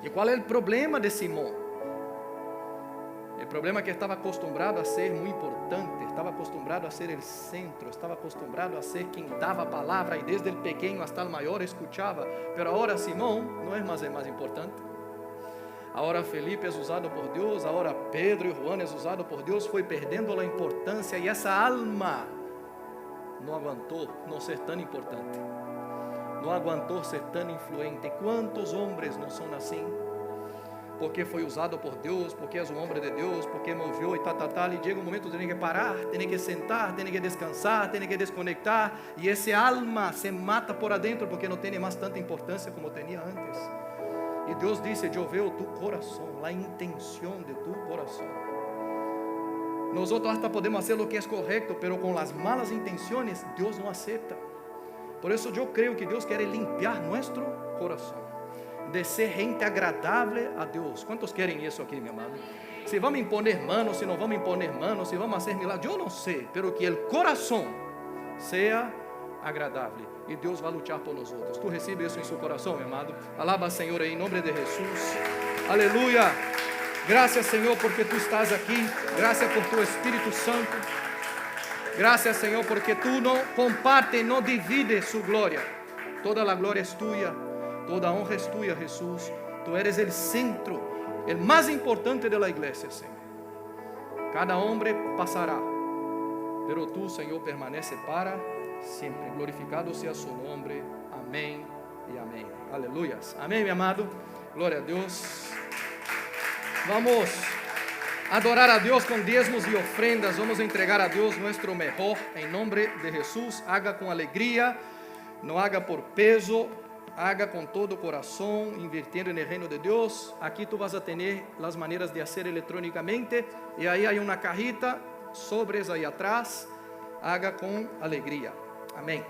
¿Y cuál es el problema de Simón? El problema es que estaba acostumbrado a ser muy importante, estaba acostumbrado a ser el centro, estaba acostumbrado a ser quien daba palabra y desde el pequeño hasta el mayor escuchaba. Pero ahora Simón no es más el más importante. Ahora Felipe es usado por Dios, ahora Pedro y Juan es usado por Dios. Fue perdiendo la importancia y esa alma no aguantó no ser tan importante, no aguantó ser tan influente. ¿Cuántos hombres no son así? Porque foi usado por Deus, porque és um homem de Deus, porque moviu e tal, e chega um momento que tem que parar, tem que sentar, tem que descansar, tem que desconectar, e esse alma se mata por adentro, porque não tem mais tanta importância como tinha antes. E Deus disse: eu vejo tu coração, a intenção de tu coração. Nós hasta podemos fazer o que é correto, pero com as malas intenções, Deus não aceita. Por isso eu creio que Deus quer limpiar nosso coração, de ser gente agradável a Deus. Quantos querem isso aqui, meu amado? Se vamos imponer manos, se não vamos imponer manos, se vamos fazer milagres, eu não sei, pero que o coração seja agradável, e Deus vai lutar por nós outros. Tu recebe isso em seu coração, meu amado? Alaba, Senhor, em nome de Jesus. Aleluia. Graças, Senhor, porque tu estás aqui. Graças por tu Espírito Santo. Graças, Senhor, porque tu não compartes, não divides sua glória. Toda a glória é tua. Toda honra es tuya, Jesús. Tú eres el centro, el más importante de la iglesia, Señor. Cada hombre pasará, pero tú, Señor, permanece para siempre. Glorificado sea su nombre. Amén y amén. Aleluyas. Amén, mi amado. Gloria a Dios. Vamos a adorar a Dios con diezmos y ofrendas. Vamos a entregar a Dios nuestro mejor en nombre de Jesús. Haga con alegría, no haga por peso. Haga com todo o coração, invirtiendo no reino de Deus. Aqui tu vas a ter as maneiras de hacer electrónicamente. E aí há uma cajita, sobres aí atrás. Haga com alegria. Amém.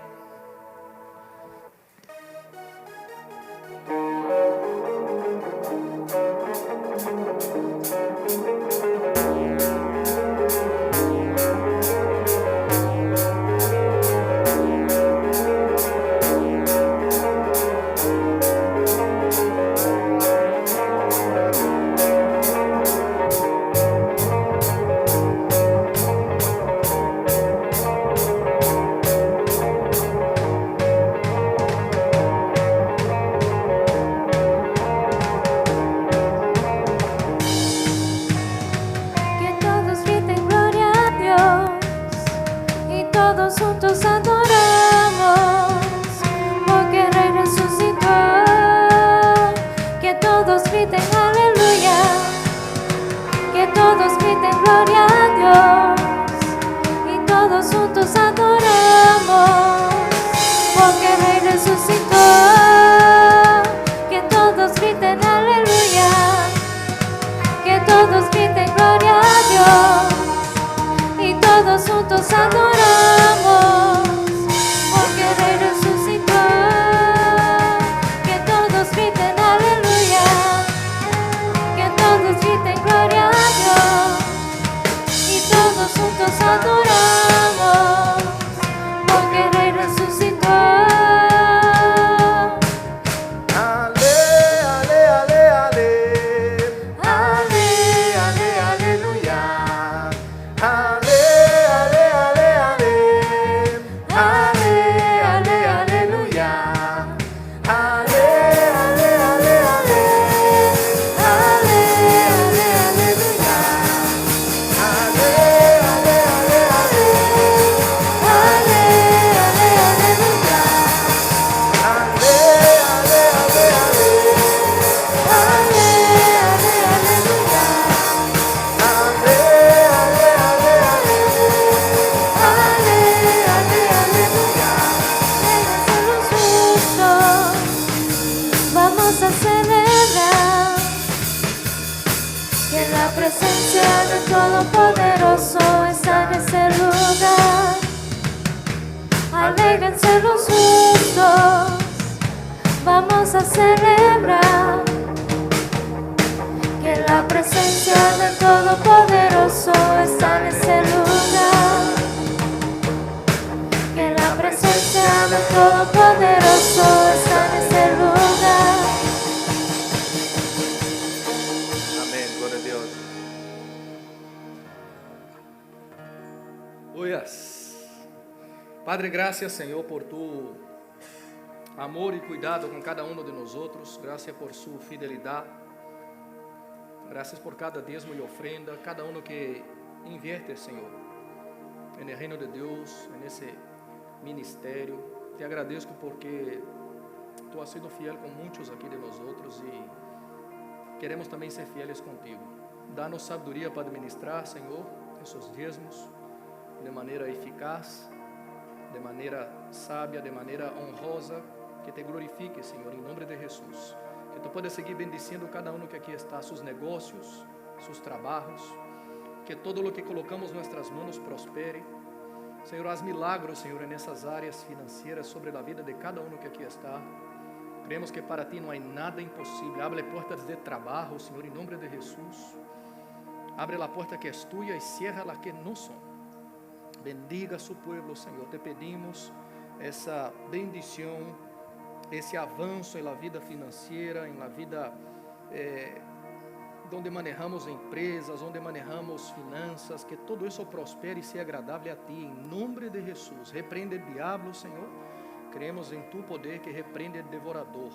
presencia del Todopoderoso está en ese lugar. Alégrense los justos, vamos a celebrar que la presencia del Todopoderoso está en ese lugar. Que la presencia del Todopoderoso está en ese lugar. Amén, gloria a Dios. Padre, gracias, Senhor, por tu amor e cuidado com cada um de nós outros. Gracias por sua fidelidade. Gracias por cada diezmo e ofrenda, cada um que invierte, Senhor, no reino de Deus, nesse ministério. Te agradeço porque tu has sido fiel com muitos aqui de nós outros e queremos também ser fieles contigo. Dá-nos sabedoria para administrar, Senhor, esses diezmos de maneira eficaz, de maneira sábia, de maneira honrosa, que te glorifique, Senhor, em nome de Jesus. Que tu possa seguir bendicindo cada um que aqui está, seus negócios, seus trabalhos, que todo o que colocamos nossas mãos prospere. Senhor, haz milagros, Senhor, nessas áreas financeiras sobre a vida de cada um que aqui está. Creemos que para ti não há nada impossível. Abre portas de trabalho, Senhor, em nome de Jesus. Abre a porta que é tua e cierra a que não são. Bendiga su pueblo, Senhor. Te pedimos essa bendição, esse avanço na vida financeira, na vida onde manejamos empresas, onde manejamos finanças, que todo isso prospere e seja agradável a ti, em nome de Jesus. Repreende o diabo, Senhor. Creemos em tu poder que repreende o devorador,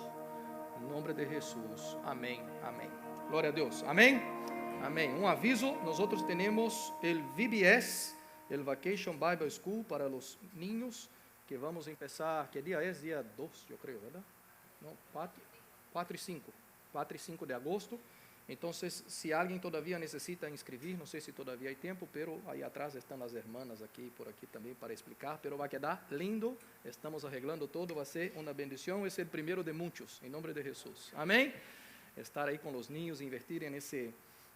em nome de Jesus. Amém, amém. Glória a Deus. Amém, amém. Um aviso: nós temos o VBS, o Vacation Bible School para os niños, que vamos começar, que dia é? Dia 2, eu creio, verdade? Não, 4 e 5 de agosto. Então, se alguém todavia necessita inscrever, não sei se todavia há tempo, pero aí atrás estão as irmãs aqui, por aqui também para explicar, pero vai quedar lindo, estamos arreglando todo, vai ser uma bendição, esse é o primeiro de muitos, em nome de Jesus, amém? Estar aí com os ninhos, invertirem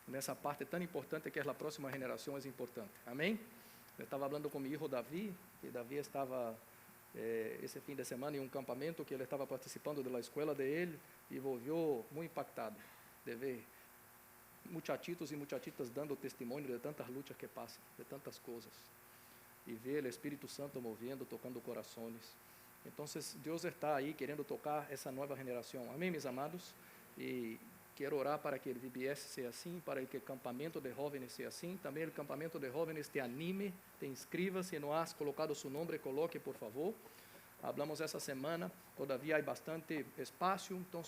nessa parte tão importante que é a próxima geração, é importante, amém? Eu estava falando com meu filho Davi, e Davi estava esse fim de semana em um campamento que ele estava participando da escola dele, e volviu muito impactado de ver muchachitos e muchachitas dando testemunho de tantas lutas que passam, de tantas coisas, e ver o Espírito Santo movendo, tocando corações. Então, Deus está aí querendo tocar essa nova geração, amém, meus amados? E quero orar para que o VBS seja assim, para que o campamento de jovens seja assim, também o campamento de jovens te anime, te inscreva, se não has colocado seu nome, coloque, por favor. Hablamos essa semana, todavia há bastante espaço, então,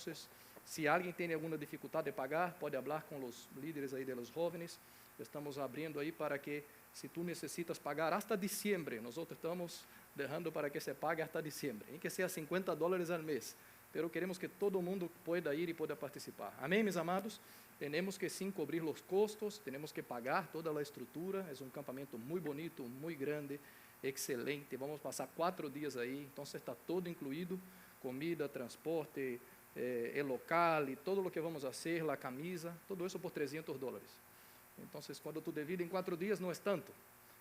se alguém tem alguma dificuldade de pagar, pode falar com os líderes aí dos jovens. Estamos abrindo aí para que, se tu necessitas pagar hasta diciembre, nós estamos deixando para que se pague hasta diciembre, em que seja $50 ao mês. Pero queremos que todo mundo pueda ir e pueda participar. Amém, meus amados? Temos que sim cobrir os custos, temos que pagar toda a estrutura. É um campamento muito bonito, muito grande, excelente. Vamos passar 4 dias aí, então está todo incluído: comida, transporte, el local e todo o que vamos fazer, a camisa, todo isso por $300. Então, quando tu divide em 4 dias, não é tanto,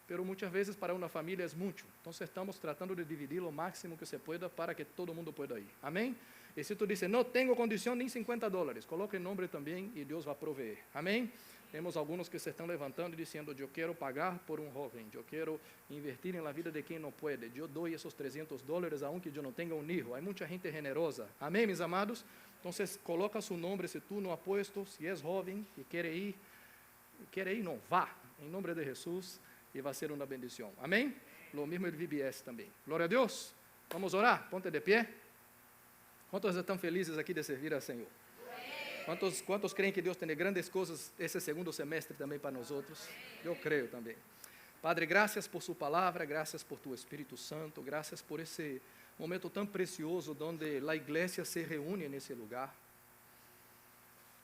pero muitas vezes para uma família é muito. Então, estamos tratando de dividir o máximo que se pueda para que todo mundo pueda ir. Amém? E se tu diz, não tenho condição nem $50, coloque o nome também e Deus vai proveer. Amém? Temos alguns que se estão levantando e dizendo, eu quero pagar por um jovem, eu quero invertir na vida de quem não pode, eu dou esses $300 a um que eu não tenha um filho. Há muita gente generosa. Amém, meus amados? Então, coloca seu nome, se tu não apuesto, se és jovem e quer ir, não, vá, em nome de Jesus, e vai ser uma bendição. Amém? Lo mesmo o VBS também. Glória a Deus. Vamos orar? Ponte de pé. Quantos estão felizes aqui de servir ao Senhor? Quantos creem que Deus tem grandes coisas esse segundo semestre também para nós outros? Eu creio também. Padre, graças por sua palavra, graças por tu Espírito Santo, graças por esse momento tão precioso onde a igreja se reúne nesse lugar,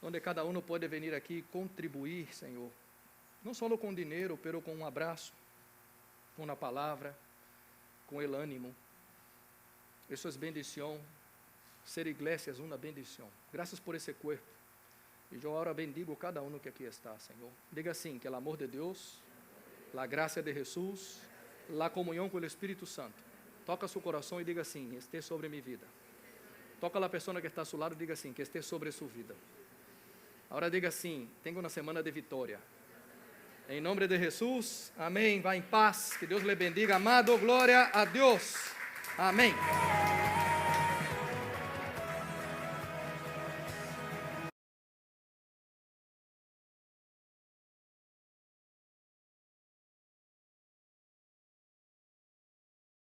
onde cada um pode vir aqui e contribuir, Senhor, não só com dinheiro, pero com um abraço, com uma palavra, com o ânimo. Isso é bendição. Ser igreja é uma bendição. Graças por esse corpo. E eu agora bendigo cada um que aqui está, Senhor. Diga assim, que o amor de Deus, a graça de Jesus, a comunhão com o Espírito Santo, toca seu coração e diga assim, esteja sobre minha vida. Toca a pessoa que está a seu lado e diga assim, que esteja sobre sua vida. Agora diga assim, tenha uma semana de vitória. Em nome de Jesus, amém. Vá em paz, que Deus lhe bendiga. Amado, glória a Deus. Amém.